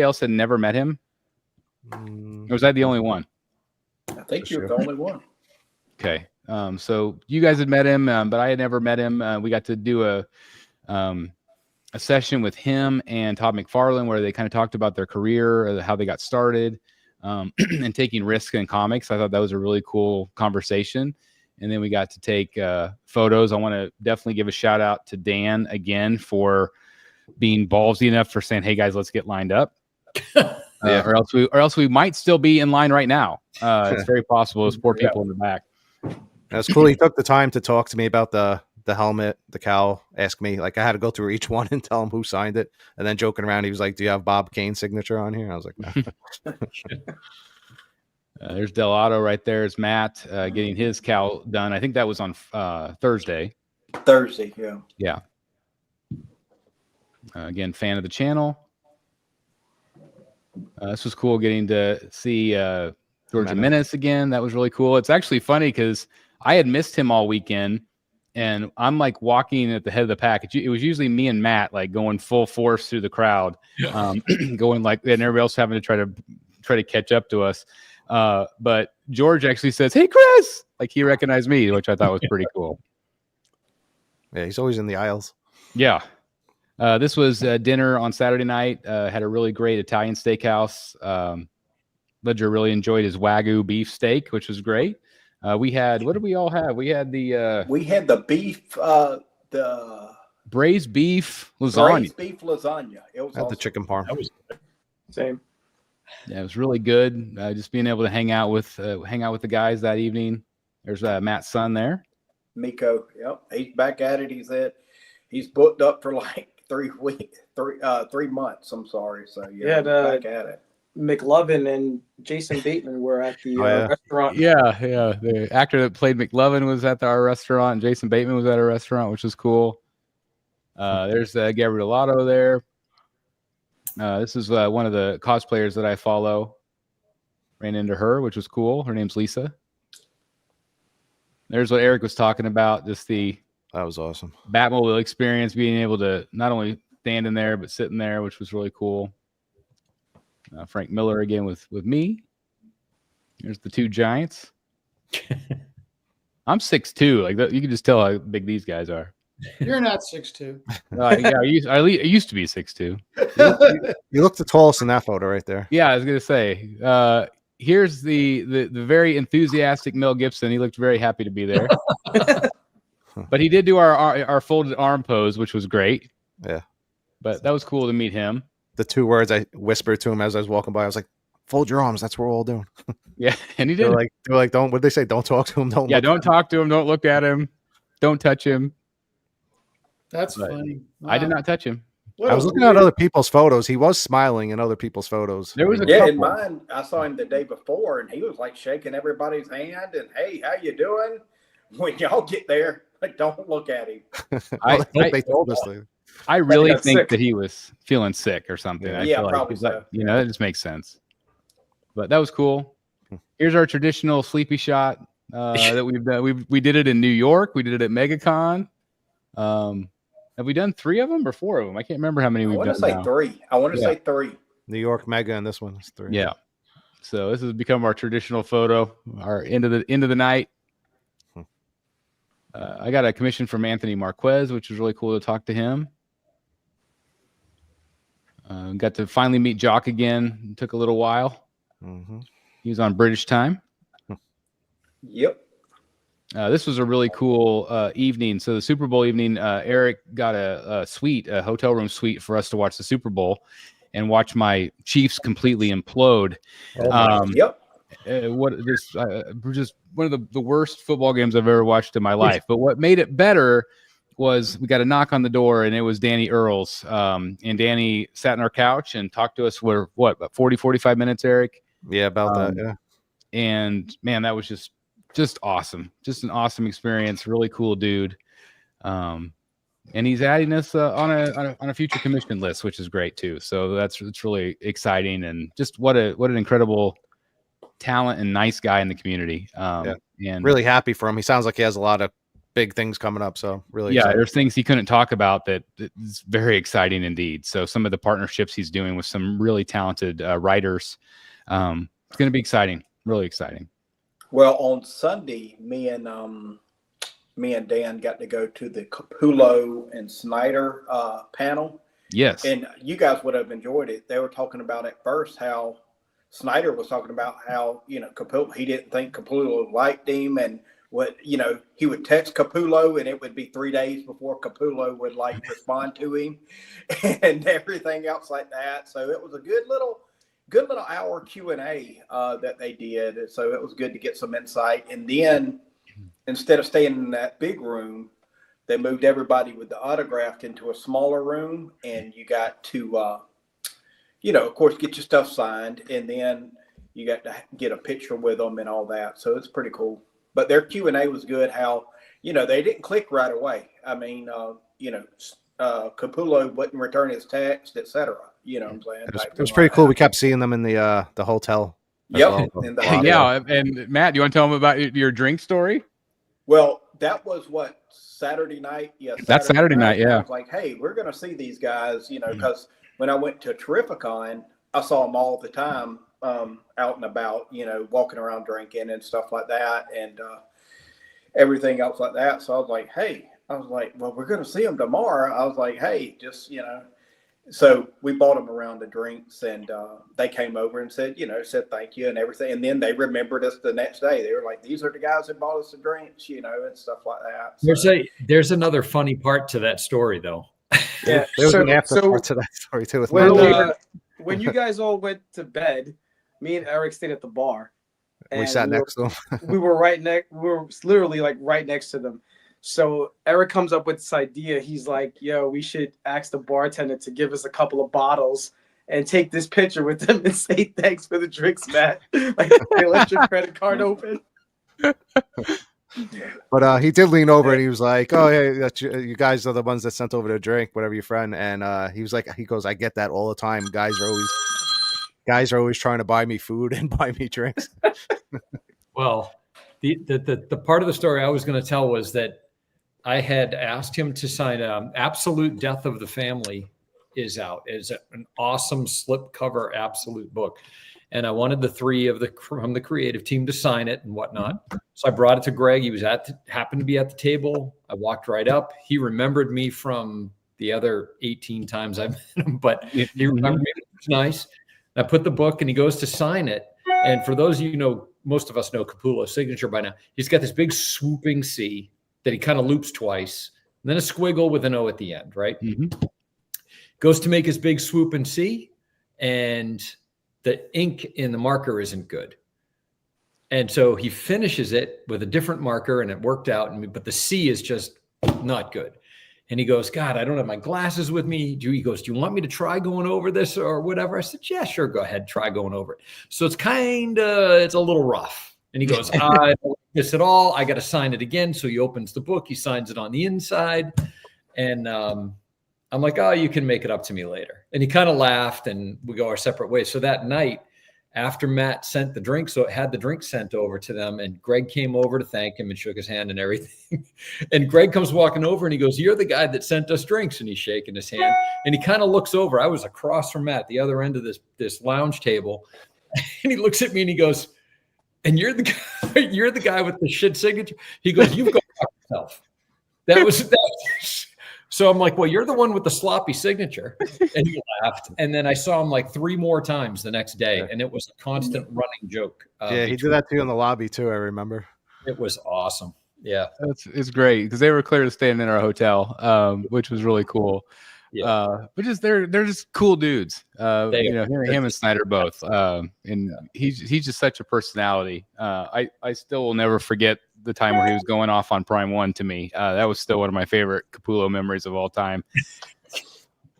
else had never met him? Or was I the only one? I think you're the only one. Okay. So you guys had met him, but I had never met him. We got to do a session with him and Todd McFarlane where they kind of talked about their career, how they got started. And taking risks in comics. I thought that was a really cool conversation. and then we got to take photos. I want to definitely give a shout out to Dan again for being ballsy enough for saying, "Hey guys, let's get lined up," or else we might still be in line right now. It's very possible. There's 4 people in the back. That's cool. He took the time to talk to me about the helmet, the cowl, ask me, like, I had to go through each one and tell him who signed it. And then joking around, he was like, "Do you have Bob Kane's signature on here?" I was like, "No." There's Delotto right there. Is Matt getting his cowl done? I think that was on Thursday. Thursday, yeah. Yeah. Again, fan of the channel. This was cool getting to see Georgia Menace again. That was really cool. It's actually funny because I had missed him all weekend, and I'm like walking at the head of the pack. It was usually me and Matt like going full force through the crowd, going like, and everybody else having to try to catch up to us. But George actually says, "Hey, Chris!" Like he recognized me, which I thought was pretty cool. Yeah, he's always in the aisles. Yeah. This was dinner on Saturday night. Had a really great Italian steakhouse. Ledger really enjoyed his Wagyu beef steak, which was great. We had, what did we all have? We had the beef, the braised beef lasagna. Braised beef lasagna. It was Had the chicken parm. That was Same. Yeah, it was really good. Just being able to hang out with the guys that evening. There's Matt's son there. Miko. Yep, he's back at it. He's booked up for like 3 months. I'm sorry. So yeah, back at it. McLovin and Jason Bateman were at the restaurant. Yeah. The actor that played McLovin was at our restaurant, and Jason Bateman was at our restaurant, which was cool. There's Gabrielle Lotto there. This is one of the cosplayers that I follow. Ran into her, which was cool. Her name's Lisa. There's what Eric was talking about, just that was awesome. Batmobile experience, being able to not only stand in there, but sit in there, which was really cool. Frank Miller again with me. There's the 2 giants. I'm 6'2". Like you can just tell how big these guys are. You're not 6'2". Yeah, I used to be 6'2". You look the tallest in that photo right there. Yeah, I was gonna say. Here's the very enthusiastic Mel Gibson. He looked very happy to be there. But he did do our folded arm pose, which was great. Yeah. But that was cool to meet him. The 2 words I whispered to him as I was walking by, I was like, "Fold your arms. That's what we're all doing." Yeah, and he did. They're like, "Don't." What did they say? Don't talk to him. Don't talk to him. Don't look at him. Don't touch him. That's funny. Wow. I did not touch him. I was looking at other people's photos. He was smiling in other people's photos. There was a couple. In mine, I saw him the day before, and he was like shaking everybody's hand and, "Hey, how you doing?" When y'all get there, don't look at him. They told us to. I really think that he was feeling sick or something. I feel probably so. That just makes sense. But that was cool. Here's our traditional sleepy shot that we've done. We did it in New York. We did it at MegaCon. Have we done 3 of them or 4 of them? I can't remember how many we've done. I want to say 3. New York Mega, and this one is 3. Yeah. So this has become our traditional photo, our end of the night. I got a commission from Anthony Marquez, which was really cool to talk to him. Got to finally meet Jock again. It took a little while. Mm-hmm. He was on British time. Yep. This was a really cool evening. So the Super Bowl evening, Eric got a hotel room suite for us to watch the Super Bowl and watch my Chiefs completely implode. Yep. Just one of the worst football games I've ever watched in my life. But what made it better was we got a knock on the door, and it was Danny Earls. And Danny sat on our couch and talked to us for about 40, 45 minutes, Eric? Yeah, about that, yeah. And man, that was just awesome. Just an awesome experience. Really cool dude. And he's adding us on a future commission list, which is great too. So it's really exciting, and just what an incredible talent and nice guy in the community. And really happy for him. He sounds like he has a lot of big things coming up. So really, excited. There's things he couldn't talk about that is very exciting indeed. So some of the partnerships he's doing with some really talented writers, it's going to be exciting. Really exciting. Well, on Sunday, me and Dan got to go to the Capullo and Snyder panel. Yes. And you guys would have enjoyed it. They were talking about at first how Snyder was talking about how, Capullo, he didn't think Capullo liked him, and he would text Capullo and it would be 3 days before Capullo would like respond to him and everything else like that. So it was a good little hour Q&A that they did. So it was good to get some insight. And then instead of staying in that big room, they moved everybody with the autograph into a smaller room, and you got to, of course, get your stuff signed, and then you got to get a picture with them and all that. So it's pretty cool. But their Q&A was good. How, they didn't click right away. I mean, Capullo wouldn't return his text, etc. You know what I'm saying? It was pretty cool. We kept seeing them in the hotel. Yep. Well. In the hotel. Yeah, and Matt, do you want to tell them about your drink story? Well, that was Saturday night. Yeah, that's Saturday night. Yeah, I was like, hey, we're going to see these guys, because when I went to Terrificon, I saw them all the time out and about, walking around drinking and stuff like that, and everything else like that. So I was like, hey, well, we're going to see them tomorrow. I was like, hey, just, So we bought them around the drinks, and they came over and said thank you and everything. And then they remembered us the next day. They were like, these are the guys that bought us the drinks, and stuff like that. So, there's another funny part to that story, though. Yeah, there was an after part to that story too. When you guys all went to bed, me and Eric stayed at the bar. We sat next to them. We were literally like right next to them. So Eric comes up with this idea. He's like, yo, we should ask the bartender to give us a couple of bottles and take this picture with them and say thanks for the drinks, Matt. Like, they let your credit card open. But he did lean over and he was like, oh, hey, you guys are the ones that sent over the drink, whatever your friend. And he goes, I get that all the time. Guys are always trying to buy me food and buy me drinks. Well, the part of the story I was going to tell was that I had asked him to sign Absolute Death of the Family is out. It's an awesome slipcover Absolute book. And I wanted the three from the creative team to sign it and whatnot. So I brought it to Greg. He was happened to be at the table. I walked right up. He remembered me from the other 18 times I met him, but he remembered me. It was nice. And I put the book and he goes to sign it. And for those of you most of us know Capullo's signature by now. He's got this big swooping C that he kind of loops twice, and then a squiggle with an O at the end, right? Mm-hmm. Goes to make his big swooping C, and the ink in the marker isn't good. And so he finishes it with a different marker, and it worked out, but the C is just not good. And he goes, God, I don't have my glasses with me. He goes, do you want me to try going over this or whatever? I said, yeah, sure. Go ahead. Try going over it. So it's it's a little rough. And he goes, I don't like this at all. I got to sign it again. So he opens the book. He signs it on the inside. And I'm like, oh, you can make it up to me later. And he kind of laughed and we go our separate ways. So that night, after Matt sent the drink, so it had the drink sent over to them, and Greg came over to thank him and shook his hand and everything. And Greg comes walking over and he goes, you're the guy that sent us drinks. And he's shaking his hand and he kind of looks over. I was across from Matt, the other end of this lounge table. And he looks at me and he goes, and you're the guy with the shit signature. He goes, you've got yourself. That was. So I'm like, well, you're the one with the sloppy signature. And he laughed. And then I saw him like 3 more times the next day. And it was a constant running joke. Yeah, he did that too in the lobby too, I remember. It was awesome. Yeah. It's great because they were clearly staying in our hotel, which was really cool. Yeah. But they're just cool dudes. Him and Snyder both. And he's just such a personality. I still will never forget the time where he was going off on Prime 1 to me. That was still one of my favorite Capullo memories of all time.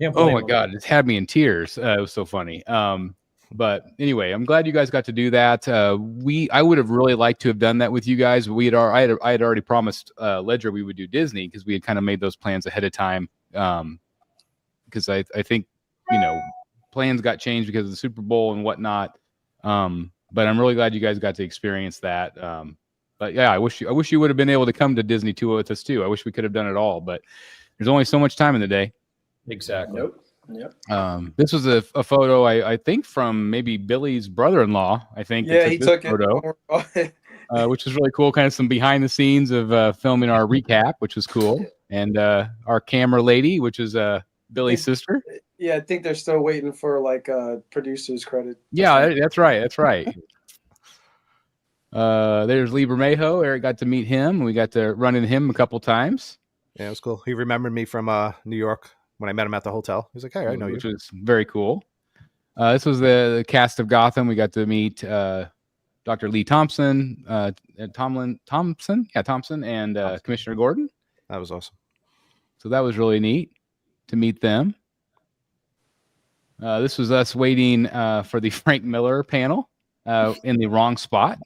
Oh my God, it had me in tears. It was so funny. But anyway, I'm glad you guys got to do that. I would have really liked to have done that with you guys. I had already promised Ledger we would do Disney because we had kind of made those plans ahead of time. Because I think plans got changed because of the Super Bowl and whatnot. But I'm really glad you guys got to experience that. But yeah, I wish you would have been able to come to Disney 2 with us too. I wish we could have done it all, but there's only so much time in the day. Exactly. Nope. Yep. This was a photo I think from maybe Billy's brother-in-law. I think. Yeah, he took photo, which was really cool. Kind of some behind the scenes of filming our recap, which was cool, and our camera lady, which is Billy's sister. Yeah, I think they're still waiting for like producer's credit. Yeah, that's right. There's Lee Bermejo. Eric got to meet him. We got to run into him a couple times. Yeah, it was cool. He remembered me from New York when I met him at the hotel. He's like, "Hey, I know you," which was very cool. This was the cast of Gotham. We got to meet Dr. Lee Thompson, Thompson, and Commissioner Gordon. That was awesome. So that was really neat to meet them. This was us waiting for the Frank Miller panel in the wrong spot.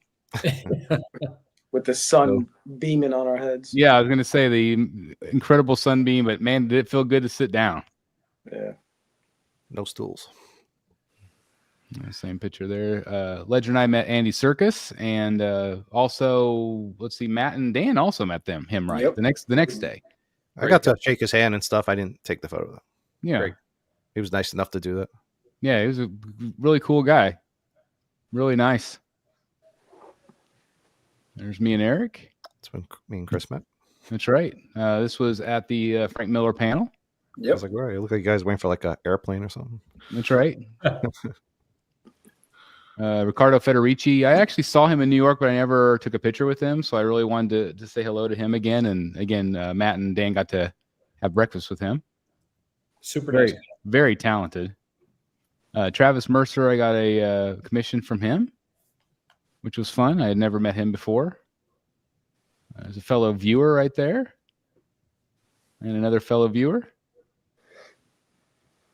With the sun beaming on our heads. Yeah, I was going to say the incredible sunbeam, but man, did it feel good to sit down. Yeah. No stools. Same picture there. Ledger and I met Andy Serkis, and also, let's see, Matt and Dan also met him right? Yep. The next day. I got to shake his hand and stuff. I didn't take the photo though. Yeah. Great. He was nice enough to do that. Yeah, he was a really cool guy. Really nice. There's me and Eric. That's when me and Chris met. That's right. This was at the Frank Miller panel. I was like, "All right, you look like you guys waiting for like an airplane or something." That's right. Ricardo Federici. I actually saw him in New York, but I never took a picture with him. So I really wanted to say hello to him again. And again, Matt and Dan got to have breakfast with him. Super Very, nice. very talented. Travis Mercer, I got a commission from him, which was fun. I had never met him before. There's a fellow viewer right there. And another fellow viewer.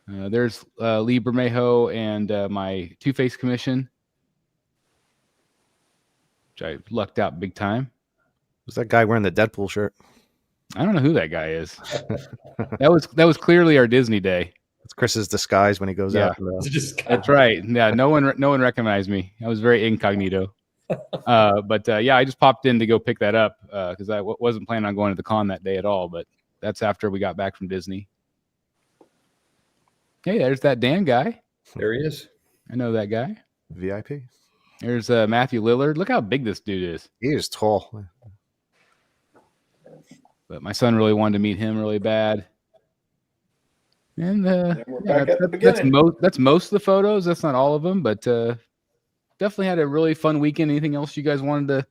There's Lee Bermejo and my Two-Face commission, which I lucked out big time. Was that guy wearing the Deadpool shirt? I don't know who that guy is. that was clearly our Disney day. It's Chris's disguise when he goes out. That's right. Yeah, no one recognized me. I was very incognito. But yeah, I just popped in to go pick that up because I wasn't planning on going to the con that day at all. But that's after we got back from Disney. Hey, there's that Dan guy. There he is. I know that guy. VIP. There's Matthew Lillard. Look how big this dude is. He is tall. But my son really wanted to meet him really bad. And we're back at the beginning. that's most of the photos. That's not all of them, but definitely had a really fun weekend. Anything else you guys wanted to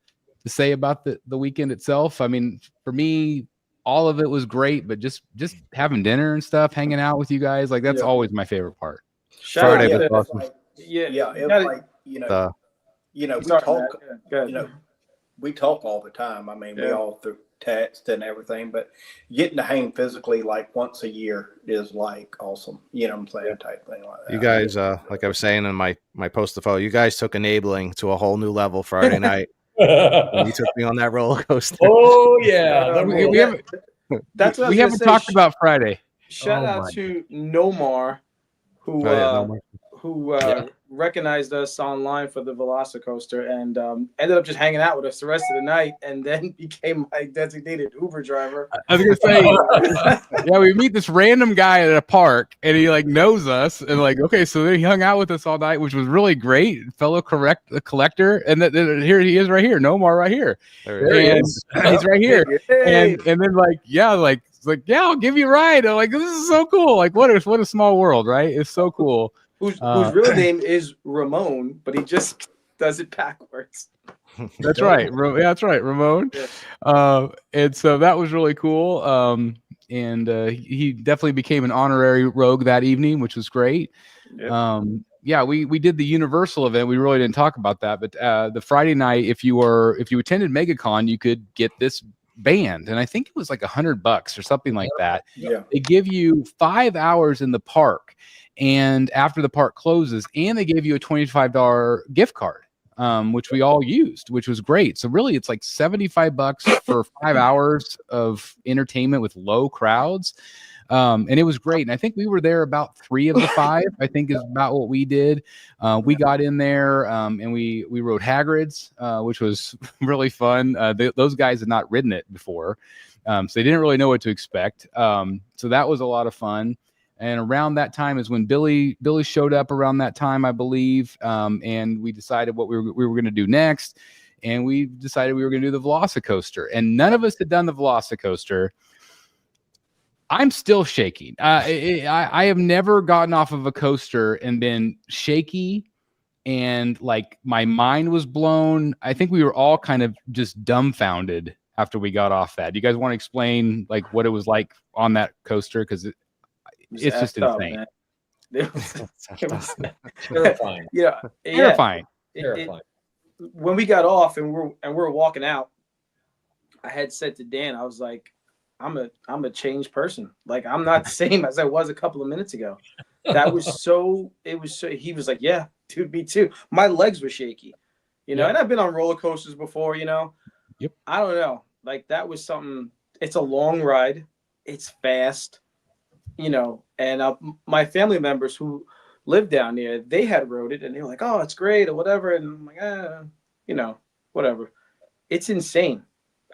say about the weekend itself? I mean, for me, all of it was great, but just having dinner and stuff, hanging out with you guys, like that's always my favorite part. Friday was awesome. It was like we talk all the time. I mean, we all through text and everything, but getting to hang physically like once a year is like awesome. You know what I'm saying? Type thing like that. You guys, like I was saying in my post the photo, you guys took enabling to a whole new level Friday night. You took me on that roller coaster. Oh yeah, we haven't talked about Friday. Shout out to Nomar, who recognized us online for the Velocicoaster and ended up just hanging out with us the rest of the night, and then became my designated Uber driver. I was gonna say, yeah, we meet this random guy at a park, and he like knows us, and like, okay, so then he hung out with us all night, which was really great. Fellow collector, and here he is, right here, Nomar, right here. There he is. He's right here, and then like, I'll give you a ride. I'm like, this is so cool. Like, what a small world, right? It's so cool. Whose real name is Ramon, but he just does it backwards. That's right. That's right, Ramon. Yeah. And so that was really cool. And he definitely became an honorary rogue that evening, which was great. Yep. Yeah, we did the Universal event. We really didn't talk about that, but the Friday night, if you attended MegaCon, you could get this band, and I think it was like $100 or something like that. Yeah. They give you 5 hours in the park, and after the park closes, and they gave you a $25 gift card, which we all used, which was great. So really, it's like $75 for 5 hours of entertainment with low crowds. And it was great. And I think we were there about 3 of the 5, I think is about what we did. We got in there and we rode Hagrid's, which was really fun. Those guys had not ridden it before. So they didn't really know what to expect. So that was a lot of fun. And around that time is when Billy showed up around that time, I believe. And we decided what we were going to do next. And we decided we were going to do the Velocicoaster. And none of us had done the Velocicoaster. I'm still shaking. I have never gotten off of a coaster and been shaky and like my mind was blown. I think we were all kind of just dumbfounded after we got off that. Do you guys want to explain like what it was like on that coaster? Because it's just insane. It was Terrifying. yeah, Terrifying. Terrifying. When we got off and we're walking out, I had said to Dan, I was like, I'm a changed person. Like, I'm not the same as I was a couple of minutes ago. That was so. He was like, yeah, dude, me too. My legs were shaky, and I've been on roller coasters before, Yep. I don't know. Like, that was something. It's a long ride. It's fast, and my family members who live down there, they had rode it and they were like, oh, it's great or whatever. And I'm like, whatever. It's insane.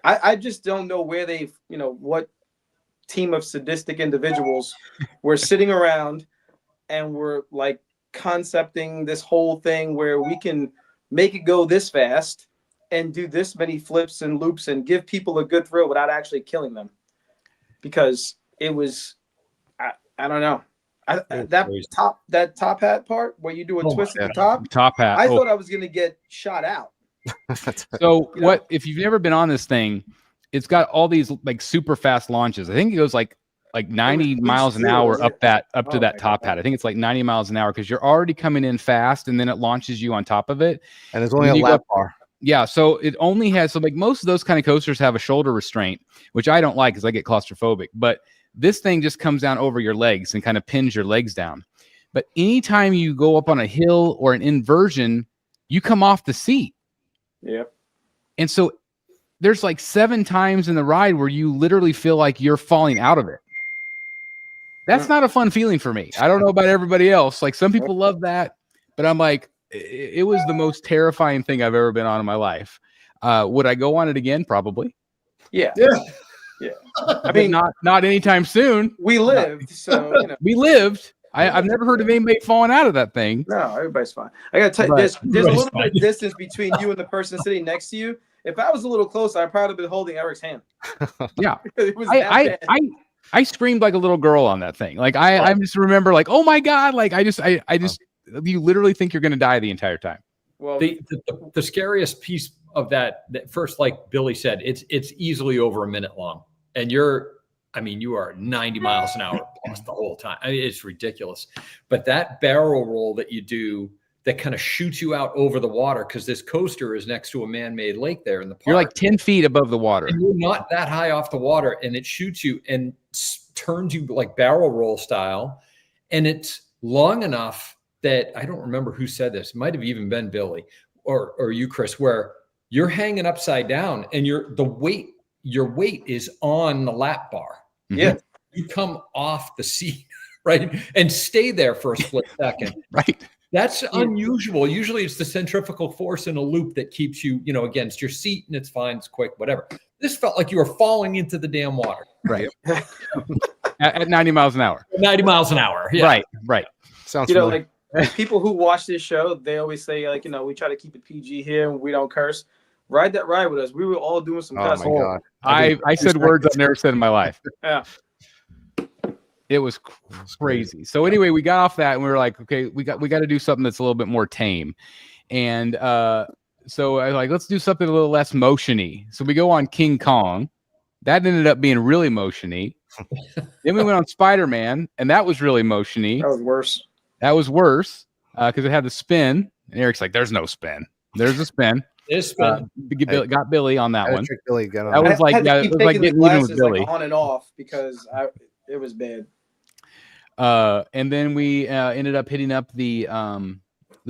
I just don't know where they've, what team of sadistic individuals were sitting around and were like concepting this whole thing where we can make it go this fast and do this many flips and loops and give people a good thrill without actually killing them. Because it was, I don't know. That top hat part where you do a twist at the top hat. I thought I was going to get shot out. So what if you've never been on this thing, it's got all these like super fast launches. I think it goes like 90 miles an hour up to that top hat. I think it's like 90 miles an hour because you're already coming in fast and then it launches you on top of it. And there's only a lap bar. Yeah, so it only has like most of those kind of coasters have a shoulder restraint, which I don't like because I get claustrophobic. But this thing just comes down over your legs and kind of pins your legs down. But anytime you go up on a hill or an inversion, you come off the seat. Yep. And so there's like 7 times in the ride where you literally feel like you're falling out of it. That's not a fun feeling for me. I don't know about everybody else. Like some people love that, but I'm like, it was the most terrifying thing I've ever been on in my life. Would I go on it again? Probably. Yeah. I mean, not anytime soon. We lived, so we lived. I've never heard of anybody falling out of that thing. No, everybody's fine. I gotta tell you, there's a little bit of distance between you and the person sitting next to you. If I was a little closer, I'd probably been holding Eric's hand. Yeah, it was I screamed like a little girl on that thing. Like I just remember like, oh my God, like I just you literally think you're gonna die the entire time. Well, the scariest piece of that first, like Billy said, it's easily over a minute long, and you are 90 miles an hour plus the whole time. It's ridiculous. But that barrel roll that you do that kind of shoots you out over the water, because this coaster is next to a man-made lake there in the park. You're like 10 feet above the water. And you're not that high off the water, and it shoots you and turns you like barrel roll style. And it's long enough that I don't remember who said this. It might have even been Billy or you, Chris, where you're hanging upside down and your weight is on the lap bar. Yeah. You come off the seat, right? And stay there for a split second. Right. That's unusual. Usually it's the centrifugal force in a loop that keeps you, against your seat, and it's fine, it's quick, whatever. This felt like you were falling into the damn water. Right. at 90 miles an hour. 90 miles an hour. Yeah. Right. Sounds familiar. Like people who watch this show, they always say, like, we try to keep it PG here and we don't curse. Ride that ride with us. We were all doing some cussing. Oh my God. I said words I've never said in my life. Yeah. It was crazy. So anyway, we got off that and we were like, okay, we got to do something that's a little bit more tame. And so I was like, let's do something a little less motiony. So we go on King Kong. That ended up being really motiony. Then we went on Spider-Man, and that was really motiony. That was worse because it had the spin. And Eric's like, there's no spin. There's a spin. Got Billy on that one. Billy got on that was like, it was like getting even with Billy. Like on and off because it was bad. And then we ended up hitting up the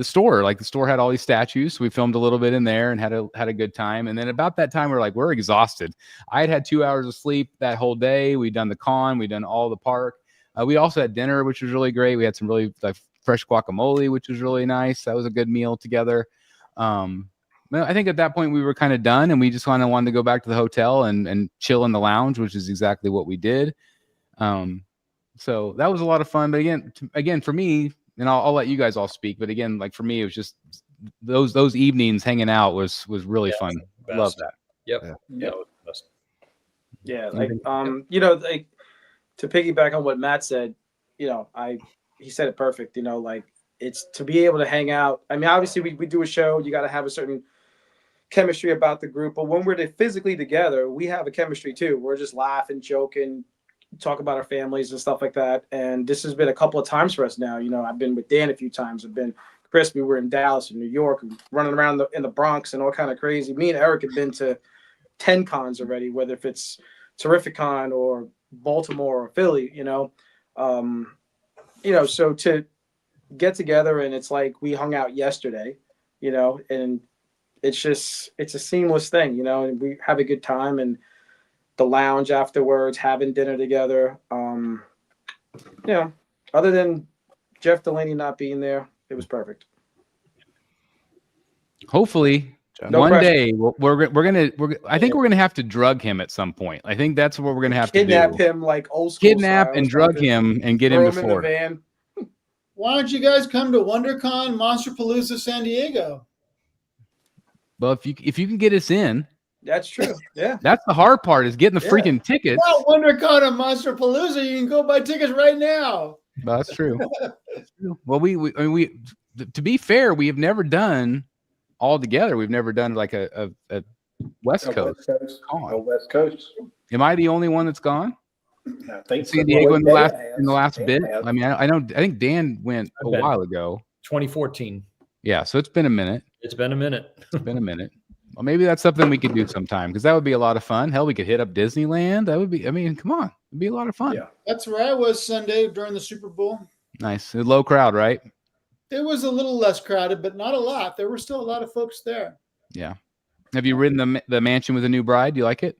store. Like the store had all these statues. So we filmed a little bit in there and had a good time. And then about that time, we're exhausted. I had 2 hours of sleep that whole day. We'd done the con. We'd done all the park. We also had dinner, which was really great. We had some really fresh guacamole, which was really nice. That was a good meal together. I think at that point we were kind of done, and we just kind of wanted to go back to the hotel and chill in the lounge, which is exactly what we did. So that was a lot of fun. But again, for me, and I'll let you guys all speak. But again, like for me, it was just those evenings hanging out was really fun. Love that. Yep. Yeah. Like like to piggyback on what Matt said, he said it perfect. Like it's to be able to hang out. I mean, obviously we do a show. You got to have a certain chemistry about the group, but when we're physically together, we have a chemistry too. We're just laughing, joking, talk about our families and stuff like that. And this has been a couple of times for us now. You know, I've been with Dan a few times. I've been Chris. We were in Dallas and New York, and running around in the Bronx and all kind of crazy. Me and Eric have been to 10 cons already, whether if it's Terrificon or Baltimore or Philly. So to get together, and it's like we hung out yesterday, and it's a seamless thing, and we have a good time, and the lounge afterwards, having dinner together. Other than Jeff Delaney not being there, it was perfect. Hopefully one day I think we're gonna have to drug him at some point. I think that's what we're gonna have to do. Kidnap him like old school. Kidnap and drug him and get him to Florida. Van. Why don't you guys come to WonderCon, Monsterpalooza, San Diego? Well, if you can get us in, that's true. Yeah, that's the hard part is getting the freaking tickets. Well, WonderCon and Monsterpalooza, you can go buy tickets right now. Well, that's true. Well, we to be fair, we have never done all together. We've never done like a West Coast. West Coast. Am I the only one that's gone? I think San Diego in the last bit. I mean, I think Dan went a while ago. 2014. Yeah, so it's been a minute. It's been a minute. Well, maybe that's something we could do sometime, because that would be a lot of fun. Hell, we could hit up Disneyland. That would be, I mean, come on. It'd be a lot of fun. Yeah. That's where I was Sunday during the Super Bowl. Nice. A low crowd, right? It was a little less crowded, but not a lot. There were still a lot of folks there. Yeah. Have you ridden the mansion with a new bride? Do you like it?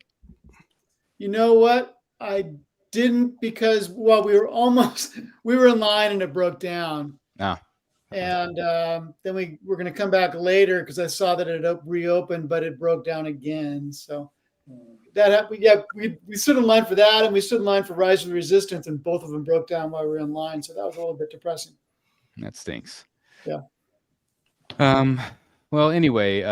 You know what? I didn't, because, well, we were in line and it broke down. Ah. And then we were going to come back later because I saw that it had reopened, but it broke down again. So that happened. Yeah, we stood in line for that, and we stood in line for Rise of the Resistance, and both of them broke down while we were in line. So that was a little bit depressing. That stinks. Yeah. Well, anyway,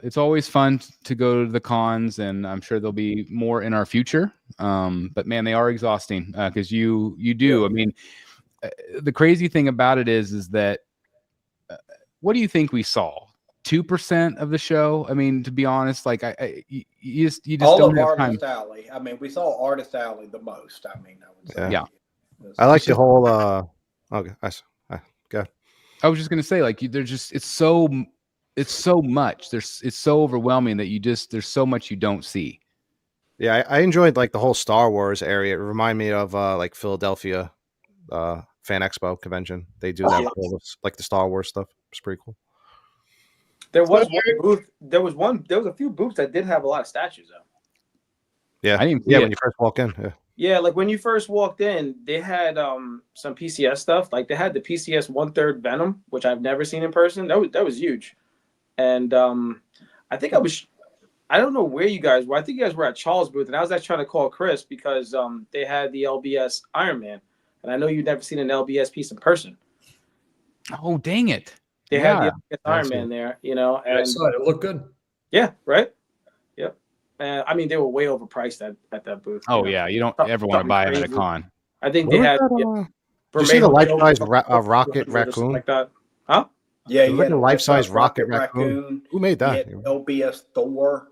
it's always fun to go to the cons, and I'm sure there'll be more in our future. But man, they are exhausting because you do. I mean, the crazy thing about it is that what do you think we saw? 2% of the show? I mean, to be honest, like you just all don't of have time. Artist Alley. I mean, we saw Artist Alley the most. I mean, I would say. Yeah. I like the whole. Okay, go. I was just gonna say, like, there's just it's so much. It's so overwhelming that there's so much you don't see. Yeah, I enjoyed like the whole Star Wars area. It reminded me of like Philadelphia Fan Expo convention. They do that like the Star Wars stuff. It's pretty cool. There was one booth. There was a few booths that did have a lot of statues though. Yeah, I didn't see when you first walk in. Yeah, like when you first walked in, they had some PCS stuff. Like they had the PCS 1/3 Venom, which I've never seen in person. That was huge. And I think I don't know where you guys were. I think you guys were at Charles' booth, and I was actually trying to call Chris because they had the LBS Iron Man, and I know you've never seen an LBS piece in person. Oh, dang it! They had the LBS Iron Man there, and I saw it. It looked good. Yeah, right. Yep. I mean, they were way overpriced at that booth. Oh yeah, you don't ever want to buy it at a con. I think they had. Did you see the life-size rocket raccoon? Like that, huh? Yeah, you had a life-size rocket raccoon. Who made that? LBS Thor.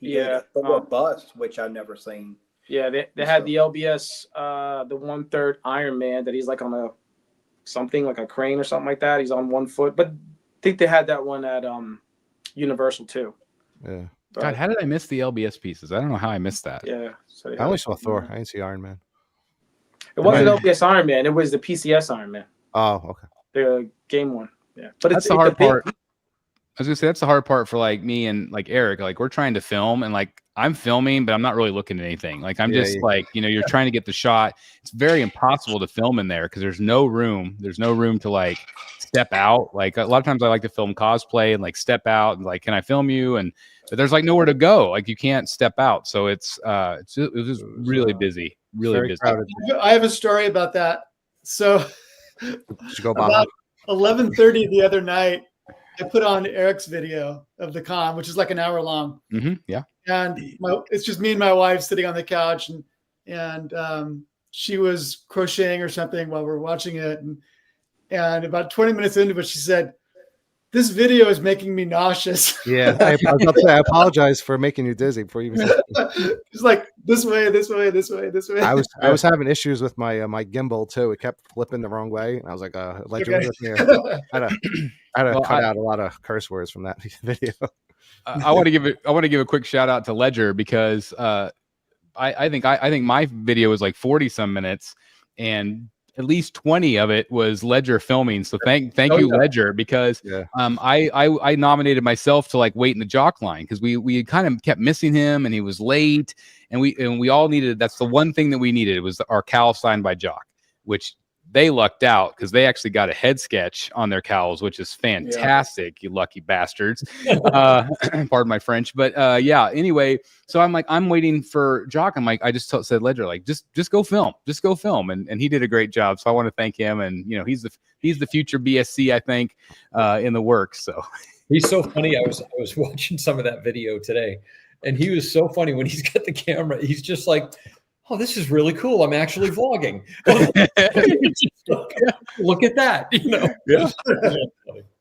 Yeah, Thor bust, which I've never seen. Yeah, they had the LBS, the 1/3 Iron Man that he's like on something like a crane or something like that. He's on one foot, but I think they had that one at Universal too. Yeah. But, God, how did I miss the LBS pieces? I don't know how I missed that. Yeah. So I only saw Thor. I didn't see Iron Man. It wasn't LBS Iron Man. It was the PCS Iron Man. Oh, okay. The game one. Yeah, but that's the hard part. I was gonna say that's the hard part for like me and like Eric. Like we're trying to film, and like I'm filming, but I'm not really looking at anything. Like I'm just like, you're trying to get the shot. It's very impossible to film in there because there's no room. There's no room to like step out. Like a lot of times I like to film cosplay and like step out and like, can I film you? But there's like nowhere to go. Like you can't step out. So it was just really busy, really busy. Crowded. I have a story about that. So about 11:30 the other night, I put on Eric's video of the con, which is like an hour long. Mm-hmm, yeah. And it's just me and my wife sitting on the couch, and she was crocheting or something while we're watching it, And about 20 minutes into it, she said, "This video is making me nauseous." Yeah, I was about to say, I apologize for making you dizzy before you even said it. It's like this way, this way, this way, this way. I was having issues with my my gimbal too. It kept flipping the wrong way, and I was like, Ledger, Okay. with me. I had to cut out a lot of curse words from that video. I want to give a quick shout out to Ledger because I think my video was like 40 some minutes, and at least 20 of it was Ledger filming. So thank you, Ledger, because I nominated myself to like wait in the jock line because we kind of kept missing him and he was late, and we all needed. That's the one thing that we needed was our cowl signed by Jock, which they lucked out because they actually got a head sketch on their cowls, which is fantastic. You lucky bastards. Pardon my French, but yeah. Anyway, so I'm waiting for Jock. I'm like, I just said Ledger, like, just go film, and he did a great job. So I want to thank him, and he's the future BSC, I think, in the works. So he's so funny. I was watching some of that video today, and he was so funny when he's got the camera. He's just like, "Oh, this is really cool. I'm actually vlogging." Look at that. Yeah.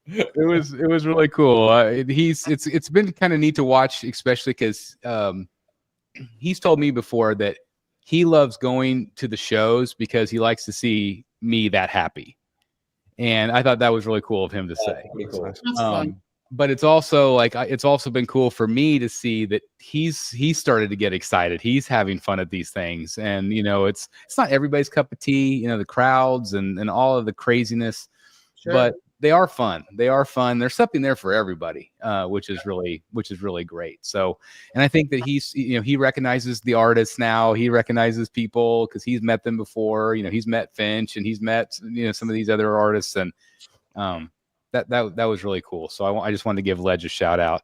It was really cool. It's been kind of neat to watch, especially because he's told me before that he loves going to the shows because he likes to see me that happy, and I thought that was really cool of him to say. Pretty cool. That's fun. But it's also like it's also been cool for me to see that he's started to get excited. He's having fun at these things, and it's not everybody's cup of tea. The crowds and all of the craziness, but they are fun. They are fun. There's something there for everybody, which is really great. So, and I think that he recognizes the artists now. He recognizes people because he's met them before. He's met Finch and he's met some of these other artists, and that was really cool. So I just wanted to give Ledge a shout out.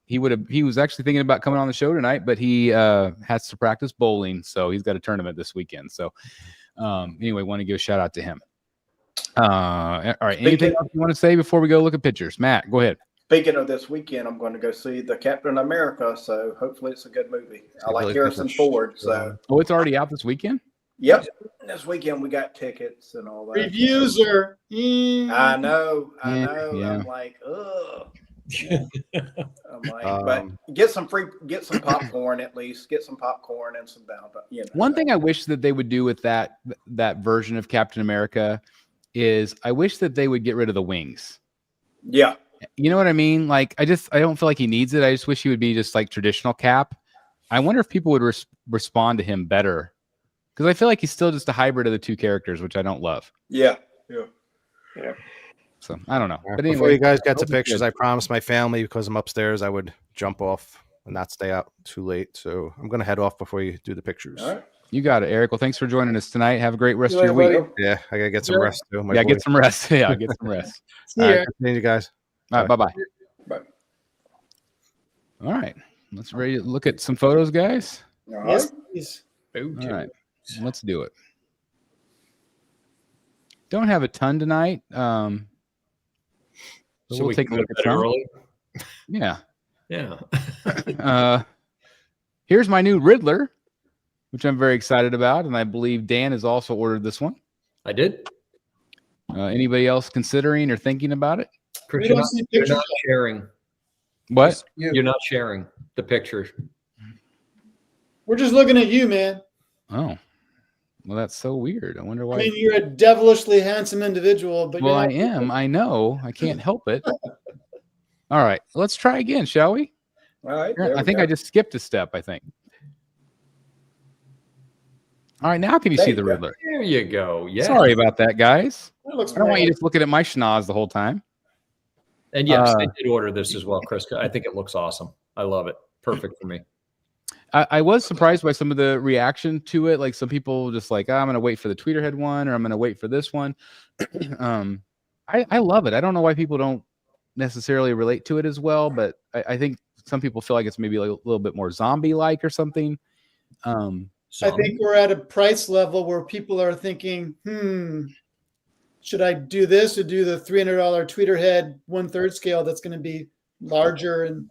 He was actually thinking about coming on the show tonight, but he has to practice bowling, so he's got a tournament this weekend. So anyway, want to give a shout out to him. All right, anything else you want to say before we go look at pictures? Matt, go ahead. Speaking of this weekend, I'm going to go see the Captain America, so hopefully it's a good movie. I like Harrison Ford, so. Oh, it's already out this weekend? Yep. This weekend we got tickets and all that. Reviews are. I know. Yeah. I'm like, ugh. But get some popcorn at least. Get some popcorn and some down. One thing I wish that they would do with that version of Captain America is I wish that they would get rid of the wings. Yeah. You know what I mean? Like I don't feel like he needs it. I just wish he would be just like traditional Cap. I wonder if people would respond to him better. Because I feel like he's still just a hybrid of the two characters, which I don't love. Yeah. So I don't know. But Before anyway, you guys get to pictures, I promised my family because I'm upstairs I would jump off and not stay out too late. So I'm gonna head off before you do the pictures. All right. you got it, Eric. Well, thanks for joining us tonight. Have a great rest of your week. Yeah, I gotta get some rest too. Get some rest. Yeah, get some rest. See All ya. right, see you guys. All right, bye-bye. Bye. All right, let's ready to look at some photos, guys. All Yes, right. please. All right, let's do it. Don't have a ton tonight. But So we'll take a look at some. early. Yeah. Yeah. Here's my new Riddler, which I'm very excited about, and I believe Dan has also ordered this one. I did. Anybody else considering or thinking about it? Chris, We you're don't not, see you're pictures. not sharing. What? You're not sharing the picture. We're just looking at you, man. Oh, well, that's so weird. I wonder why. I mean, you're a devilishly handsome individual, but Well, I you're not- am. I know. I can't help it. All right, let's try again, shall we? All right. I think I just skipped a step, I think. All right, now can you There see you the go. Riddler? There you go. Yeah. Sorry about that, guys. That looks I don't want you great. just looking at my schnoz the whole time. And yes, I did order this as well, Chris. I think it looks awesome. I love it. Perfect for me. I was surprised by some of the reaction to it. Like some people just like, I'm going to wait for the Tweeterhead one, or I'm going to wait for this one. I love it. I don't know why people don't necessarily relate to it as well, but I think some people feel like it's maybe like a little bit more zombie-like or something. I think we're at a price level where people are thinking, should I do this or do the $300 Tweeterhead 1/3 scale that's going to be larger and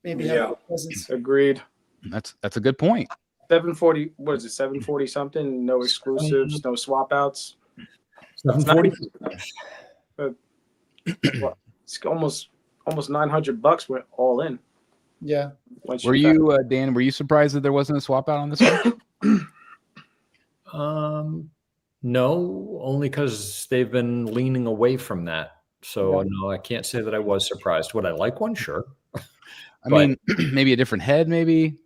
maybe have more presence? Agreed. That's a good point. 740. What is it? 740 something. No exclusives. No swap outs. 740. It's almost $900 went all in. Yeah. Were you, Dan, were you surprised that there wasn't a swap out on this one? No, only because they've been leaning away from that. So no, I can't say that I was surprised. Would I like one? Sure. I mean, maybe a different head, maybe.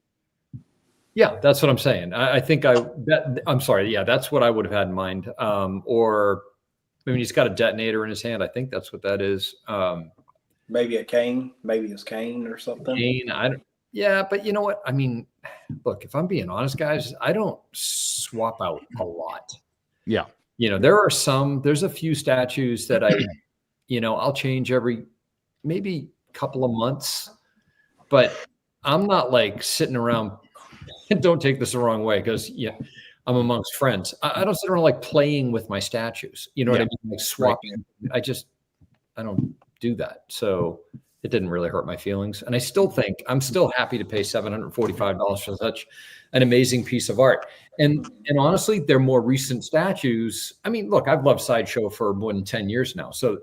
Yeah, that's what I'm saying. I think I'm sorry. Yeah, that's what I would have had in mind. Or I mean, he's got a detonator in his hand. I think that's what that is. Maybe a cane. Maybe it's cane or something. Cane. Yeah, but you know what? I mean, look, if I'm being honest, guys, I don't swap out a lot. Yeah. You know, there's a few statues that I'll change every maybe couple of months, but I'm not like sitting around. Don't take this the wrong way, because I'm amongst friends. I don't sit around like playing with my statues. You know what I mean? Like swapping. Right. I don't do that. So it didn't really hurt my feelings. And I still think I'm still happy to pay $745 for such an amazing piece of art. And honestly, they're more recent statues. I mean, look, I've loved Sideshow for more than 10 years now. So,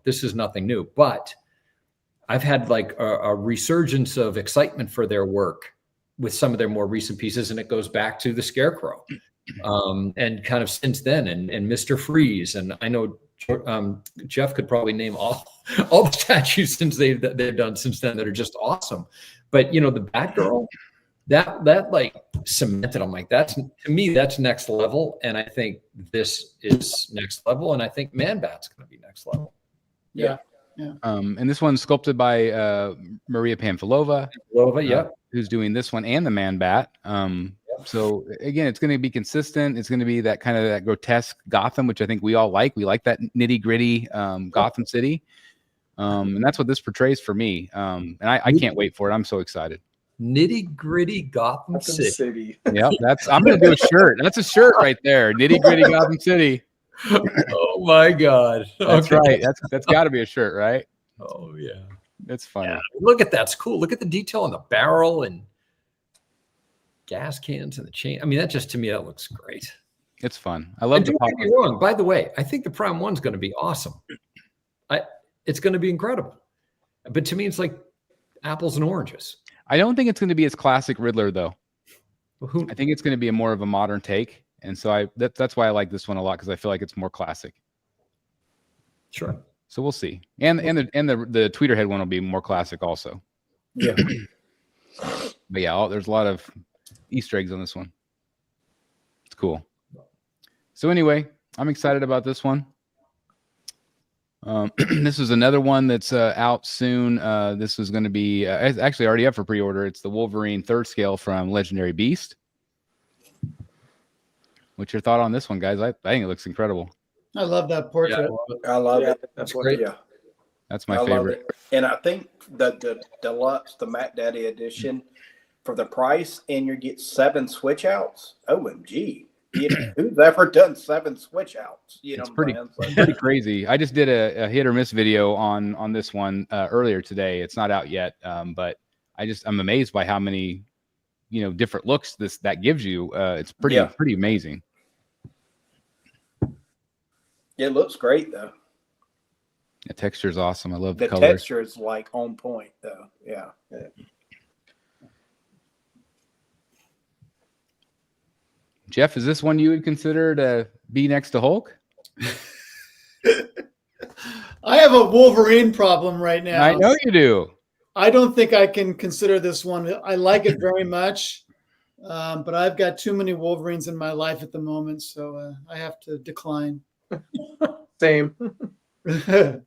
this is nothing new, but I've had like a resurgence of excitement for their work with some of their more recent pieces. And it goes back to the Scarecrow and kind of since then and Mr. Freeze. And I know Jeff could probably name all the statues they've done since then that are just awesome. But the Batgirl, that like cemented. I'm like, to me, that's next level. And I think this is next level. And I think Man Bat's going to be next level. Yeah. And this one's sculpted by Maria Pamfilova. Who's doing this one and the Man Bat. So again, it's going to be consistent. It's going to be that kind of that grotesque Gotham, which I think we all like. We like that nitty gritty Gotham City. And that's what this portrays for me. And I can't wait for it. I'm so excited. Nitty gritty Gotham City. Yeah, I'm going to do a shirt. That's a shirt right there. Nitty gritty Gotham City. Oh my God. That's right. That's got to be a shirt, right? Oh yeah. It's funny. Yeah, look at that's cool. Look at the detail on the barrel and gas cans and the chain. I mean, to me, that looks great. It's fun. I love the pop. Don't get me wrong. By the way, I think the Prime 1's going to be awesome. It's going to be incredible. But to me, it's like apples and oranges. I don't think it's going to be as classic Riddler, though. I think it's going to be more of a modern take. And so that's why I like this one a lot, because I feel like it's more classic. Sure. So we'll see. And the Tweeterhead one will be more classic also. Yeah. But yeah, there's a lot of Easter eggs on this one. It's cool. So anyway, I'm excited about this one. This is another one that's out soon. This is going to be it's actually already up for pre-order. It's the Wolverine 3rd scale from Legendary Beast. What's your thought on this one, guys? I think it looks incredible. I love that portrait. I love it. That's great. Yeah. That's my favorite. And I think the deluxe, the Matt Daddy edition, for the price, and you get 7 switch outs. OMG. Who's ever done 7 switch outs? It's pretty crazy. I just did a hit or miss video on this one earlier today. It's not out yet, but I'm amazed by how many different looks that gives you. It's pretty amazing. It looks great though. The texture is awesome. I love the colors. Texture is like on point though. Yeah. Jeff, is this one you would consider to be next to Hulk? I have a Wolverine problem right now. I know you do. I don't think I can consider this one. I like it very much, but I've got too many Wolverines in my life at the moment, so I have to decline. Same. I'm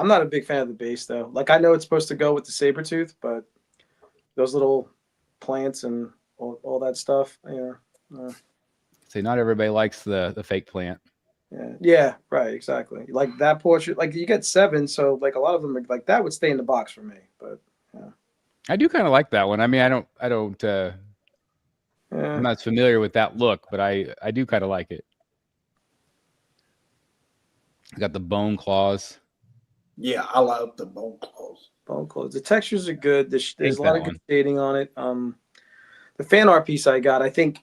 not a big fan of the base, though. Like, I know it's supposed to go with the Sabretooth, but those little plants and all that stuff, See, not everybody likes the fake plant. Yeah, right, exactly. Like that portrait, like you get 7, so like a lot of them are like that would stay in the box for me. But I do kind of like that one. I mean, I don't. I'm not familiar with that look, but I do kind of like it. Got the bone claws. Yeah, I love the bone claws. Bone claws. The textures are good. There's a lot of good shading on it. The fan art piece I got, I think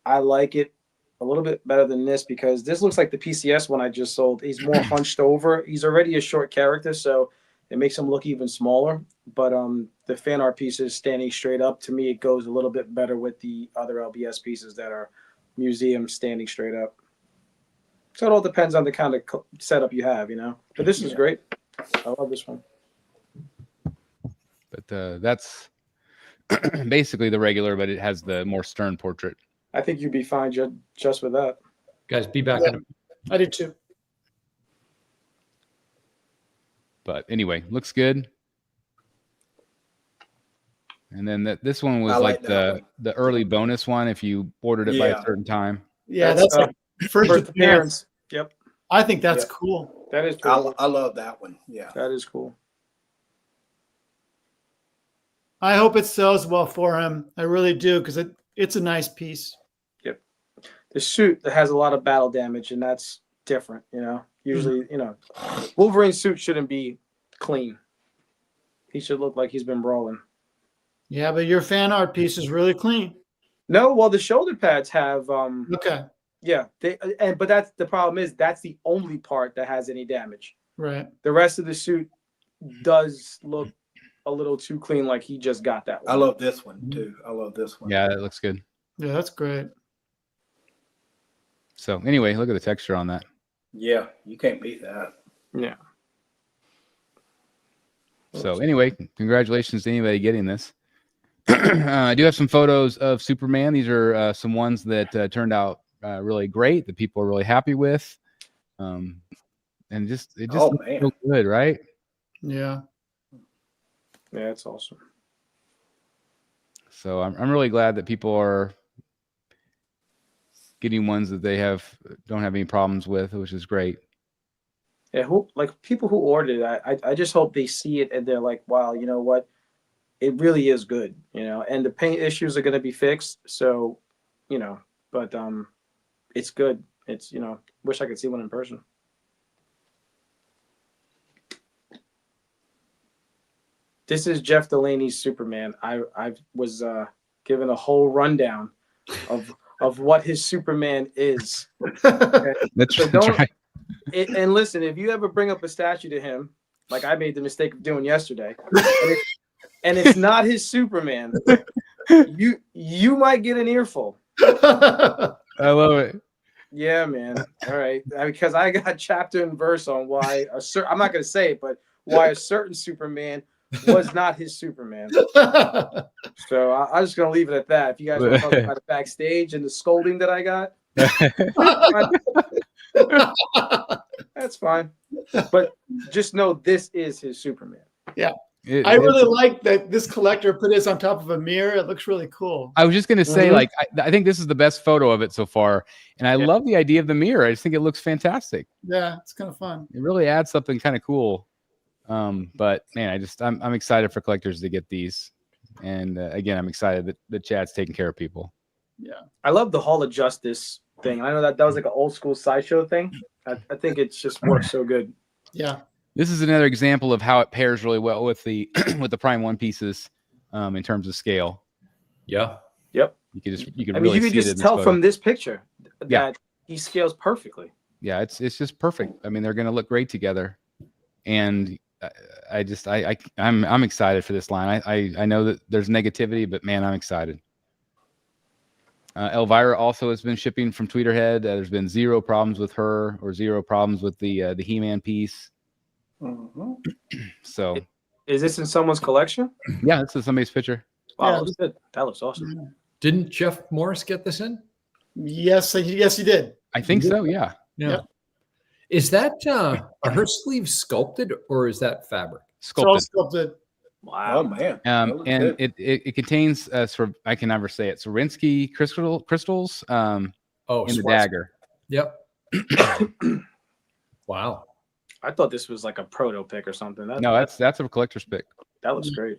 I like it a little bit better than this because this looks like the PCS one I just sold. He's more hunched over. He's already a short character, so it makes him look even smaller. But the fan art pieces standing straight up, to me, it goes a little bit better with the other LBS pieces that are museum standing straight up. So it all depends on the kind of setup you have, you know. But this is great. I love this one. But that's basically the regular, but it has the more stern portrait. I think you'd be fine just with that. Guys, be back in a I do too. But anyway, looks good. And then this one was I like like that the early bonus one if you ordered it by a certain time. Yeah, that's like first appearance. appearance. Yep. I think that's Yeah. cool. That is cool. I love that one. Yeah. That is cool. I hope it sells well for him. I really do, because it's a nice piece. Yep. The suit that has a lot of battle damage, and that's different, you know. Usually, you know, Wolverine's suit shouldn't be clean. He should look like he's been brawling. Yeah, but your fan art piece is really clean. No, well, the shoulder pads have Okay. yeah, but that's the problem is that's the only part that has any damage. Right. The rest of the suit does look a little too clean, like he just got that one. I love this one too. I love this one. Yeah, that looks good. Yeah, that's great. So anyway, look at the texture on that. Yeah, you can't beat that. Yeah. So anyway, congratulations to anybody getting this. I do have some photos of Superman. These are some ones that turned out really great, that people are really happy with. And it just looks so good, right? Yeah. Yeah, it's awesome. So I'm really glad that people are getting ones that they don't have any problems with, which is great. Yeah, people who ordered it, I just hope they see it and they're like, wow, you know what? It really is good, you know, and the paint issues are going to be fixed. So, you know, but it's good. It's, you know, wish I could see one in person. This is Jeff Delaney's Superman. I was given a whole rundown of what his Superman is. Okay? That's So right. And listen, if you ever bring up a statue to him, like I made the mistake of doing yesterday, and it's not his Superman, you might get an earful. I love it. Yeah, man. All right, because I got chapter and verse on why I'm not going to say it, but why a certain Superman was not his Superman. So I'm just going to leave it at that. If you guys want to talk about it backstage and the scolding that I got, that's fine. But just know this is his Superman. Yeah. I really like that this collector put this on top of a mirror. It looks really cool. I was just going to say, like, I think this is the best photo of it so far. And I love the idea of the mirror. I just think it looks fantastic. Yeah, it's kind of fun. It really adds something kind of cool. But man, I'm excited for collectors to get these. And again, I'm excited that Chad's taking care of people. Yeah. I love the Hall of Justice thing. I know that was like an old school Sideshow thing. I think it just works so good. Yeah. This is another example of how it pairs really well with the with the Prime 1 pieces in terms of scale. Yeah. Yep. You can I mean, really you can see it in just this tell photo. from this picture that he scales perfectly. Yeah, it's just perfect. I mean, they're going to look great together, and I'm excited for this line. I know that there's negativity, but man, I'm excited. Elvira also has been shipping from Tweeterhead. There's been zero problems with her or zero problems with the He-Man piece. Mm-hmm. So, is this in someone's collection? yeah, this is somebody's picture. Wow, Yeah. that looks good. That looks awesome. Didn't Jeff Morris get this in? Yes, he did. I think so. Yeah. Yeah. Yep. Is that are her sleeves sculpted or is that fabric? It's all Sculpted. sculpted. Oh man. That looks And good. it contains I can never say it. Swarovski crystals in the Swarovski. dagger. Yep. Wow. I thought this was like a proto pick or something. No, that's a collector's pick. That looks great.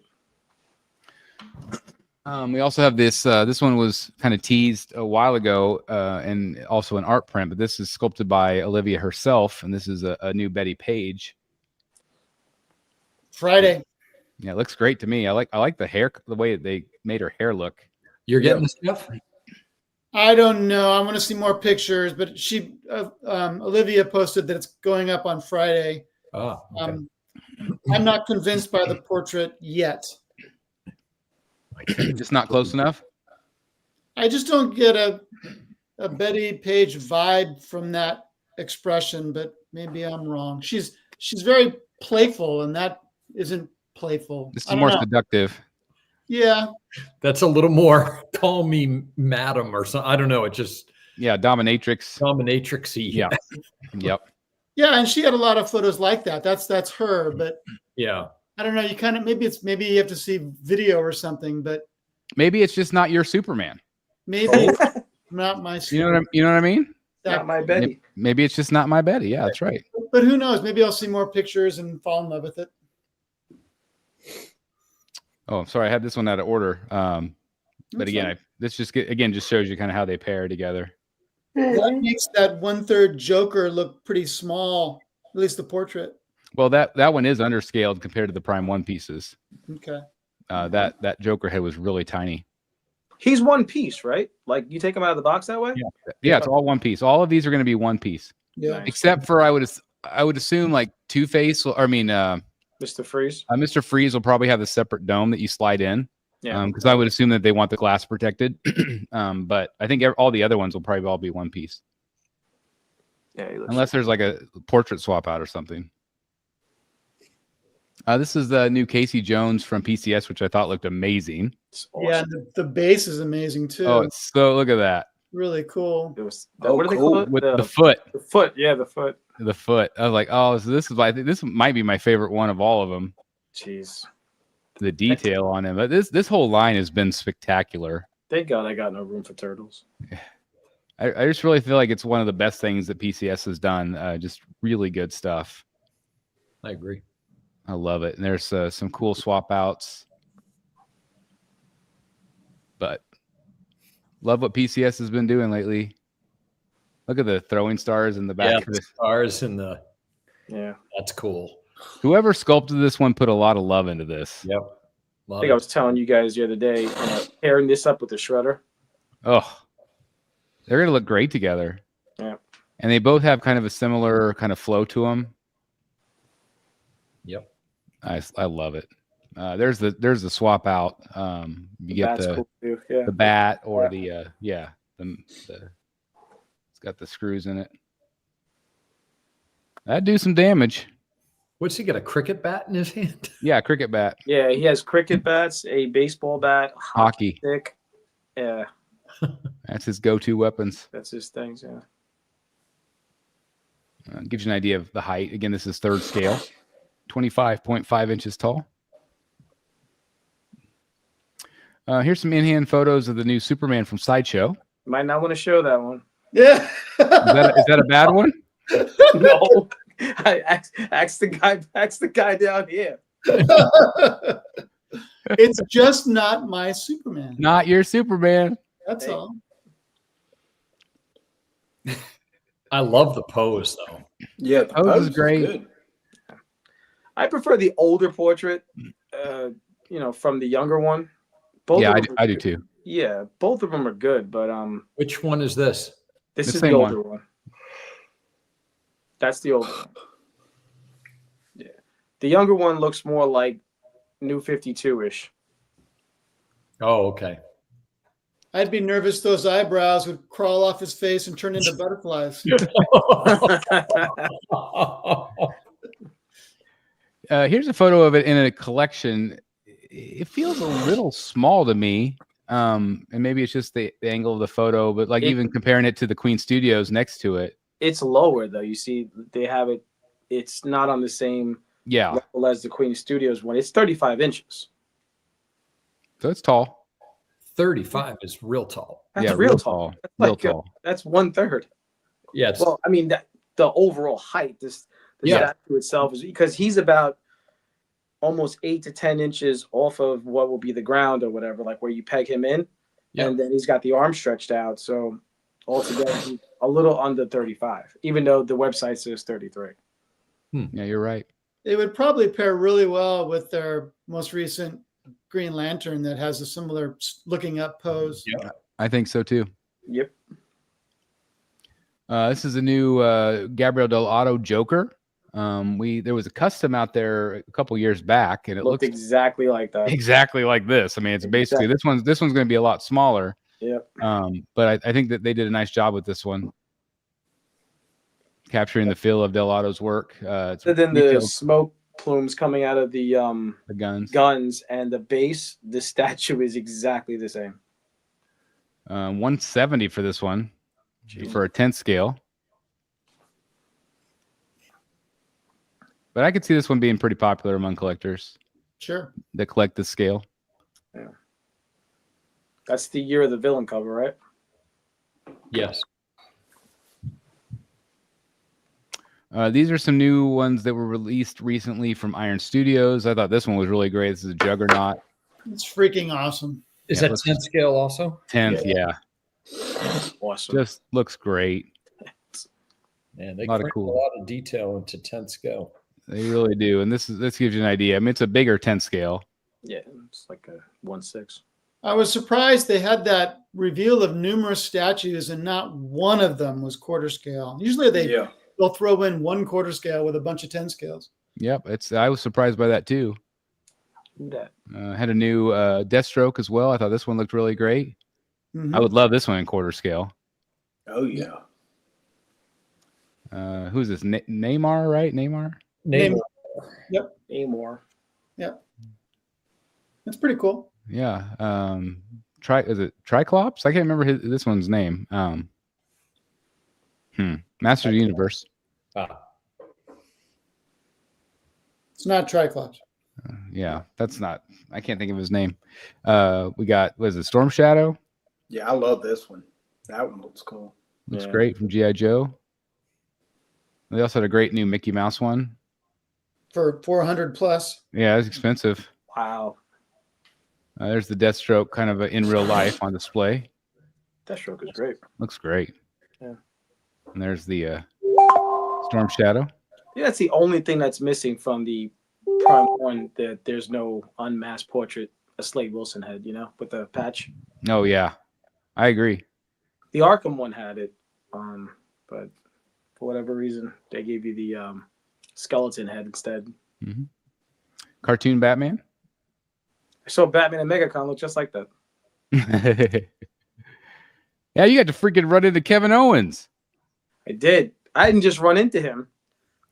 We also have this. This one was kind of teased a while ago, and also an art print. But this is sculpted by Olivia herself, and this is a new Betty Page. Friday. Yeah, it looks great to me. I like the hair, the way they made her hair look. You're getting this stuff? I don't know. I want to see more pictures, but Olivia posted that it's going up on Friday. Oh, okay. I'm not convinced by the portrait yet. Just not close enough. I just don't get a Betty Page vibe from that expression, but maybe I'm wrong. She's very playful, and that isn't playful. This is more seductive. Yeah. That's a little more call me madam or something. I don't know. It just dominatrix-y. Yeah. Yep. Yeah, and she had a lot of photos like that. That's her, but yeah. I don't know. You kind of maybe you have to see video or something, but maybe it's just not your Superman. Maybe not my Superman. You know what I mean? Not my Betty. Maybe it's just not my Betty. Yeah, that's right. But who knows? Maybe I'll see more pictures and fall in love with it. Oh, I'm sorry. I had this one out of order. But again, this just shows you kind of how they pair together. That makes that 1/3 Joker look pretty small, at least the portrait. Well, that one is underscaled compared to the Prime 1 pieces. Okay. That Joker head was really tiny. He's one piece, right? Like you take him out of the box that way? Yeah, it's all one piece. All of these are going to be one piece. Yeah. Except for I would assume like Two-Face, Mr. Freeze. Mr. Freeze will probably have a separate dome that you slide in. Yeah. Because I would assume that they want the glass protected. But I think all the other ones will probably all be one piece. Yeah. Unless there's like a portrait swap out or something. This is the new Casey Jones from PCS, which I thought looked amazing. Awesome. Yeah, the base is amazing too. Oh, look at that. Really cool. It was, what do they call it? With the foot. The foot, yeah, the foot. The foot. I was like, oh, so this might be my favorite one of all of them. Jeez. The detail on him. But this whole line has been spectacular. Thank God I got no room for turtles. I just really feel like it's one of the best things that PCS has done. Just really good stuff. I agree. I love it. And there's some cool swap outs. But love what PCS has been doing lately. Look at the throwing stars in the back. Yeah, the stars in the. Yeah, that's cool. Whoever sculpted this one put a lot of love into this. Yep. I think I was telling you guys the other day, pairing this up with the shredder. Oh, they're gonna look great together. Yeah, and they both have kind of a similar kind of flow to them. Yep. I love it. There's the swap out. You get the bat or the it's got the screws in it. That'd do some damage. What's he got? A cricket bat in his hand? Yeah, cricket bat. Yeah, he has cricket bats, a baseball bat, hockey stick. Yeah, that's his go-to weapons. That's his things. Yeah. Gives you an idea of the height. Again, this is 3rd scale, 25.5 inches tall. Here's some in-hand photos of the new Superman from Sideshow. Might not want to show that one. Yeah. Is that a bad one? No. I asked the guy down here. It's just not my Superman. Not your Superman. That's all. I love the pose though. Yeah, the pose is great. Good. I prefer the older portrait, from the younger one. Both I do too. Yeah, both of them are good, but which one is this? This is the older one. That's the older one. Yeah, the younger one looks more like New 52-ish. Oh, okay. I'd be nervous those eyebrows would crawl off his face and turn into butterflies. Here's a photo of it in a collection. It feels a little small to me. And maybe it's just the angle of the photo, but even comparing it to the Queen Studios next to it. It's lower though. You see, they have it. It's not on the same level as the Queen Studios one. It's 35 inches. So it's tall. 35 is real tall. That's real tall. That's tall. That's 1/3. Yeah. Well, I mean the overall height. The statue itself is because he's about almost 8 to 10 inches off of what will be the ground or whatever, like where you peg him in, and then he's got the arm stretched out. So altogether, he's a little under 35, even though the website says 33. Yeah, you're right. It would probably pair really well with their most recent Green Lantern that has a similar looking up pose. Yeah, I think so too. Yep. This is a new Gabriel Del Otto Joker. There was a custom out there a couple years back, and it Looked looks exactly like that. exactly like this. I mean, it's basically this one's going to be a lot smaller. Yep. But I think that they did a nice job with this one, capturing the feel of Del Otto's work. It's Then the smoke plumes coming out of the guns and the base. The statue is exactly the same. 170 for this one. For a 10 scale. But I could see this one being pretty popular among collectors. Sure. That collect this scale. Yeah. That's the year of the villain cover, right? Yes. These are some new ones that were released recently from Iron Studios. I thought this one was really great. This is a Juggernaut. It's freaking awesome. Is that 10 scale also? 10th, yeah. Awesome. Just looks great. Man, they crank a lot of detail into 10 scale. They really do. And this gives you an idea. I mean, it's a bigger 10 scale. Yeah, it's like a 1/6. I was surprised they had that reveal of numerous statues and not one of them was quarter scale. Usually they'll throw in 1 quarter scale with a bunch of 10 scales. Yep. I was surprised by that too. Had a new Deathstroke as well. I thought this one looked really great. Mm-hmm. I would love this one in quarter scale. Oh yeah. Who's this? Neymar, right? Neymar. Yep. Namor. Yep. That's pretty cool. Yeah. Is it Triclops? I can't remember this one's name. Master of the Universe. It's not Triclops. Yeah, that's not. I can't think of his name. We got, what is it, Storm Shadow? Yeah, I love this one. That one looks cool. Looks great from G.I. Joe. They also had a great new Mickey Mouse one. For 400 plus. Yeah, it's expensive. Wow. There's the Deathstroke kind of in real life on display. Deathstroke is great. Looks great. Yeah. And there's the Storm Shadow. Yeah, that's the only thing that's missing from the Prime 1, that there's no unmasked portrait of Slade Wilson head, with the patch. Oh, yeah. I agree. The Arkham one had it, but for whatever reason, they gave you the skeleton head instead. Mm-hmm. Cartoon Batman? I saw Batman and MegaCon look just like that. Yeah, you got to freaking run into Kevin Owens. I did. I didn't just run into him.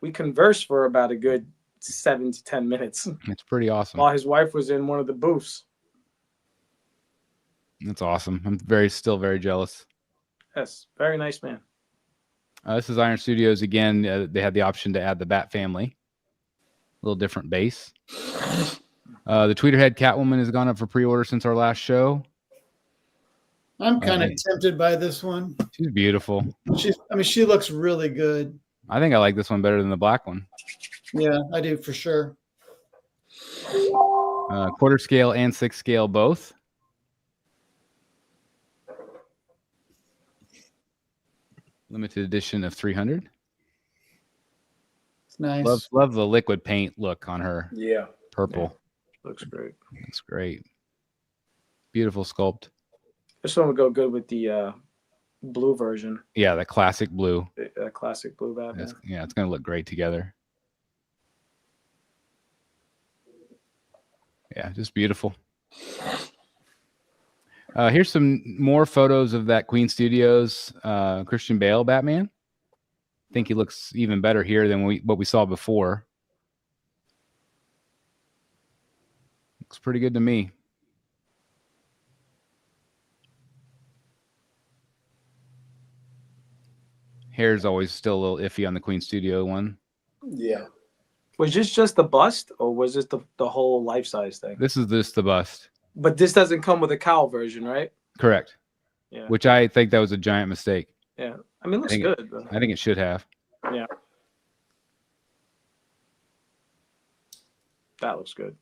We conversed for about a good 7 to 10 minutes. It's pretty awesome. While his wife was in one of the booths. That's awesome. I'm still very jealous. Yes, very nice man. This is Iron Studios again. They had the option to add the Bat family. A little different base. The Tweeterhead Catwoman has gone up for pre-order since our last show. I'm kind of tempted by this one. She's beautiful. She looks really good. I think I like this one better than the black one. Yeah, I do for sure. Quarter scale and 6 scale both. Limited edition of 300. It's nice. Love the liquid paint look on her. Yeah. Purple. Yeah. Looks great. Looks great. Beautiful sculpt. This one would go good with the blue version. Yeah, the classic blue. Classic blue Batman. It's going to look great together. Yeah, just beautiful. Here's some more photos of that Queen Studios Christian Bale Batman. I think he looks even better here than what we saw before. Looks pretty good to me. Hair's always still a little iffy on the Queen Studio one. Yeah. Was this just the bust, or was this the whole life-size thing? This is the bust. But this doesn't come with a cowl version, right? Correct. Yeah. Which I think that was a giant mistake. Yeah. I mean, it looks good. I think it should have. Yeah. That looks good.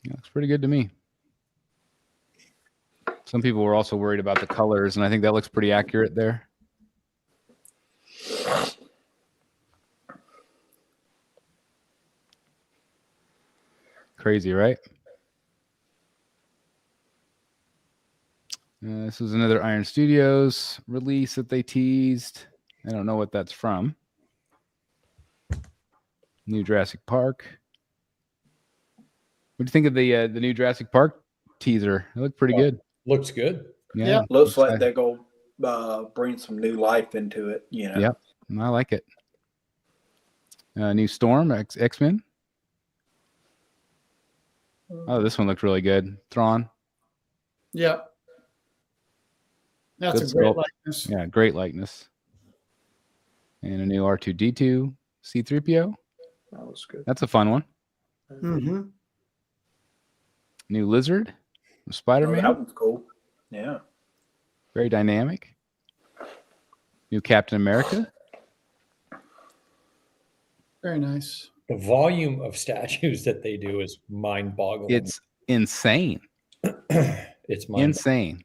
Yeah, looks pretty good to me. Some people were also worried about the colors, and I think that looks pretty accurate there. Crazy, right? This was another Iron Studios release that they teased. I don't know what that's from. New Jurassic Park. What do you think of the new Jurassic Park teaser? It looked pretty good. Looks good. Yeah. Looks like they're going to bring some new life into it. You know. Yep, I like it. New Storm, X-Men. Oh, this one looked really good. Thrawn. Yeah. That's Good a great sculpt. likeness. Yeah, great likeness. And a new R2-D2 C-3PO. That was good. That's a fun one. Mm-hmm. New Lizard. Oh, Spider-Man. that one's cool. Yeah. Very dynamic. New Captain America. Very nice. The volume of statues that they do is mind-boggling. It's insane. It's Insane.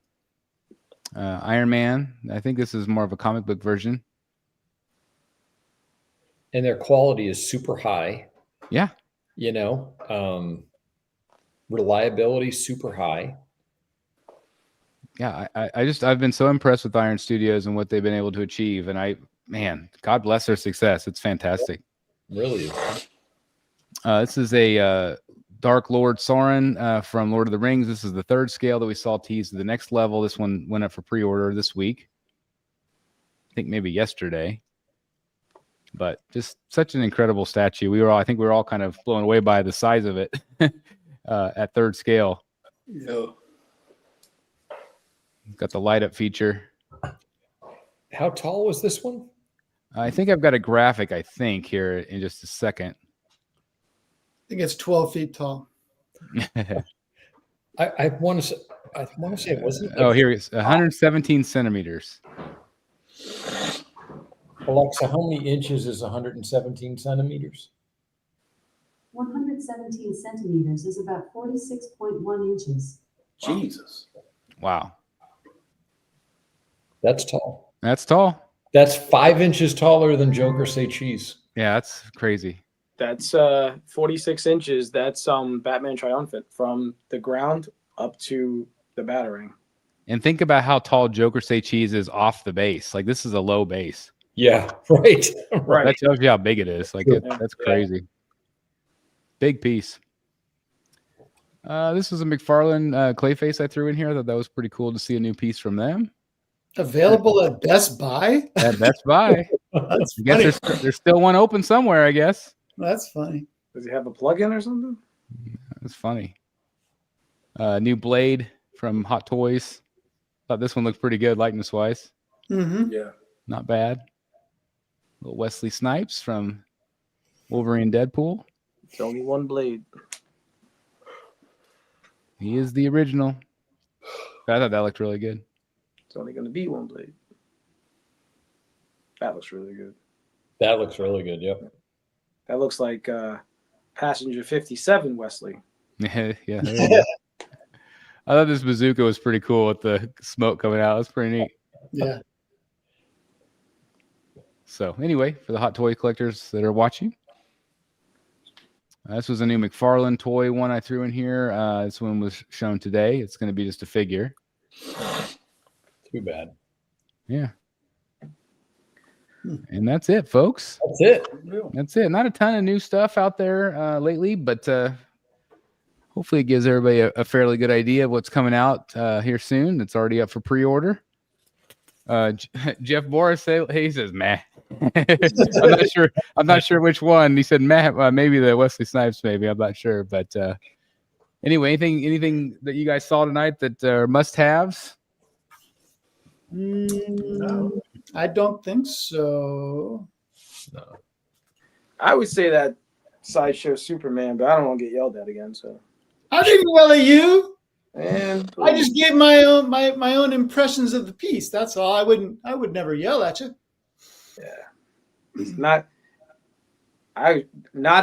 Iron Man. I think this is more of a comic book version. And their quality is super high. Yeah. You know, reliability super high. Yeah, I've been so impressed with Iron Studios and what they've been able to achieve. And God bless their success. It's fantastic. Really is. This is a Dark Lord Sauron from Lord of the Rings. This is the third scale that we saw teased to the next level. This one went up for pre-order this week. I think maybe yesterday. But just such an incredible statue. I think we were all kind of blown away by the size of it at third scale. Yeah. Got the light up feature. How tall was this one? I think I've got a graphic, here in just a second. I think it's 12 feet tall. I want to say it wasn't. Oh, here it is. 117 centimeters. Alexa, how many inches is 117 centimeters? 117 centimeters is about 46.1 inches. Jesus. Wow. That's tall. That's tall. That's 5 inches taller than Joker Say Cheese. Yeah, that's crazy. That's 46 inches. That's Batman Triumphant from the ground up to the Batarang. And think about how tall Joker Say Cheese is off the base. Like, this is a low base. Yeah, right. Right. That tells you how big it is. Like, that's crazy. Big piece. This was a McFarlane Clayface I threw in here. I thought that was pretty cool to see a new piece from them. Available at Best Buy? At Best Buy. That's I guess there's still one open somewhere, I guess. That's funny. Does he have a plug-in or something? That's funny. New Blade from Hot Toys. Thought this one looked pretty good, likeness-wise. Mm-hmm. Yeah. Not bad. Little Wesley Snipes from Wolverine Deadpool. It's only one blade. He is the original. I thought that looked really good. It's only going to be one blade. That looks really good. That looks really good. Yep. That looks like Passenger 57, Wesley. Yeah. There you go. I thought this bazooka was pretty cool with the smoke coming out. It's pretty neat. Yeah. So anyway, for the hot toy collectors that are watching, this was a new McFarlane toy one I threw in here. This one was shown today. It's going to be just a figure. Too bad. Yeah. And that's it, folks. That's it. That's it. Not a ton of new stuff out there lately, but hopefully it gives everybody a fairly good idea of what's coming out here soon. It's already up for pre-order. Jeff Boris he says, "Meh." I'm not sure which one. He said, "Meh." Maybe the Wesley Snipes. Maybe I'm not sure. But anyway, anything that you guys saw tonight that are must-haves? No, I don't think so. No. I would say that Sideshow Superman, but I don't want to get yelled at again. So I didn't yell at you. and I just gave my own impressions of the piece. That's all. I would never yell at you. not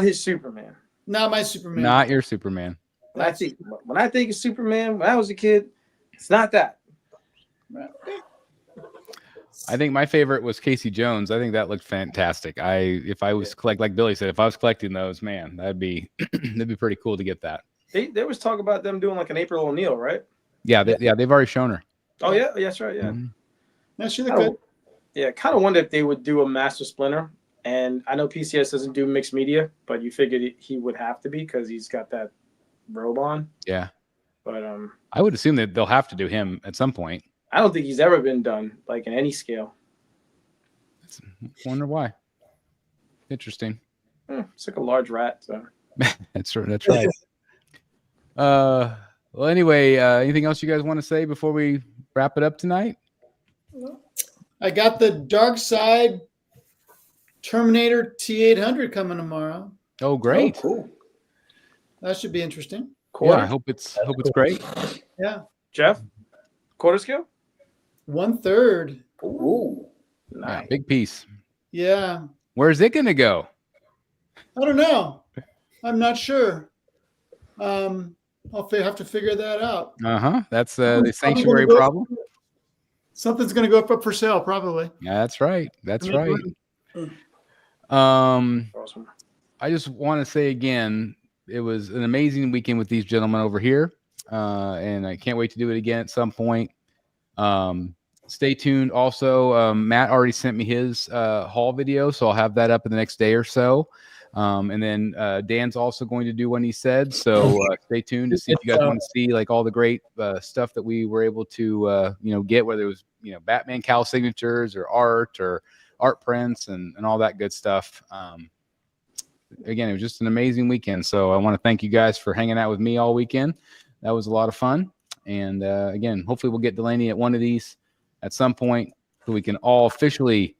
his Superman. Not my Superman. Not your Superman. When I think of Superman, when I was a kid, it's not that. I think my favorite was Casey Jones. I think that looked fantastic. If I was like Billy said, if I was collecting those, man, that'd be pretty cool to get that. There was talk about them doing like an April O'Neil, right? Yeah, they've already shown her. Oh yeah, that's right. Yeah. Mhm. Yeah, she looked good. Yeah, kind of wonder if they would do a Master Splinter. And I know PCS doesn't do mixed media, but you figured he would have to be because he's got that robe on. Yeah. But I would assume that they'll have to do him at some point. I don't think he's ever been done like in any scale. Wonder why. Interesting. It's like a large rat. So. That's right. Well, anyway, anything else you guys want to say before we wrap it up tonight? I got the Dark Side Terminator T800 coming tomorrow. Oh, great. Oh, cool. That should be interesting. Yeah, I hope it's great. Yeah. Jeff, quarter scale? 1/3. Ooh. Yeah, big piece. Yeah. Where's it going to go? I don't know. I'm not sure. I'll have to figure that out. That's the sanctuary problem. Something's going to go up for sale, probably. Yeah, that's right. That's right. Awesome. I just want to say again, it was an amazing weekend with these gentlemen over here, and I can't wait to do it again at some point. Stay tuned. Also, Matt already sent me his haul video, so I'll have that up in the next day or so. And then Dan's also going to do one, he said. So stay tuned to see if you guys want to see like all the great stuff that we were able to get, whether it was Batman cowl signatures or art prints and all that good stuff. Again, it was just an amazing weekend. So I want to thank you guys for hanging out with me all weekend. That was a lot of fun. And again, hopefully we'll get Delaney at one of these at some point so we can all officially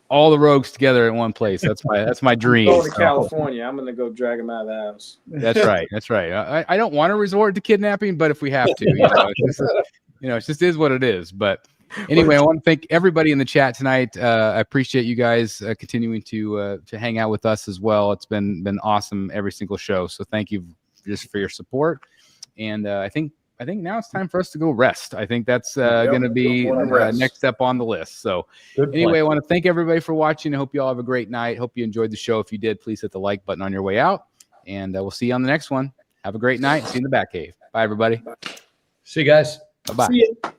all the rogues together in one place. That's my dream. Going to California, I'm gonna go drag him out of the house. That's right. That's right. I don't want to resort to kidnapping, but if we have to, it just is what it is. But anyway, I want to thank everybody in the chat tonight. I appreciate you guys continuing to hang out with us as well. It's been awesome every single show. So thank you just for your support. And I think now it's time for us to go rest. I think that's going to be next step on the list. So anyway, I want to thank everybody for watching. I hope you all have a great night. Hope you enjoyed the show. If you did, please hit the like button on your way out. And we'll see you on the next one. Have a great night. See you in the Batcave. Bye, everybody. See you guys. Bye-bye. See you.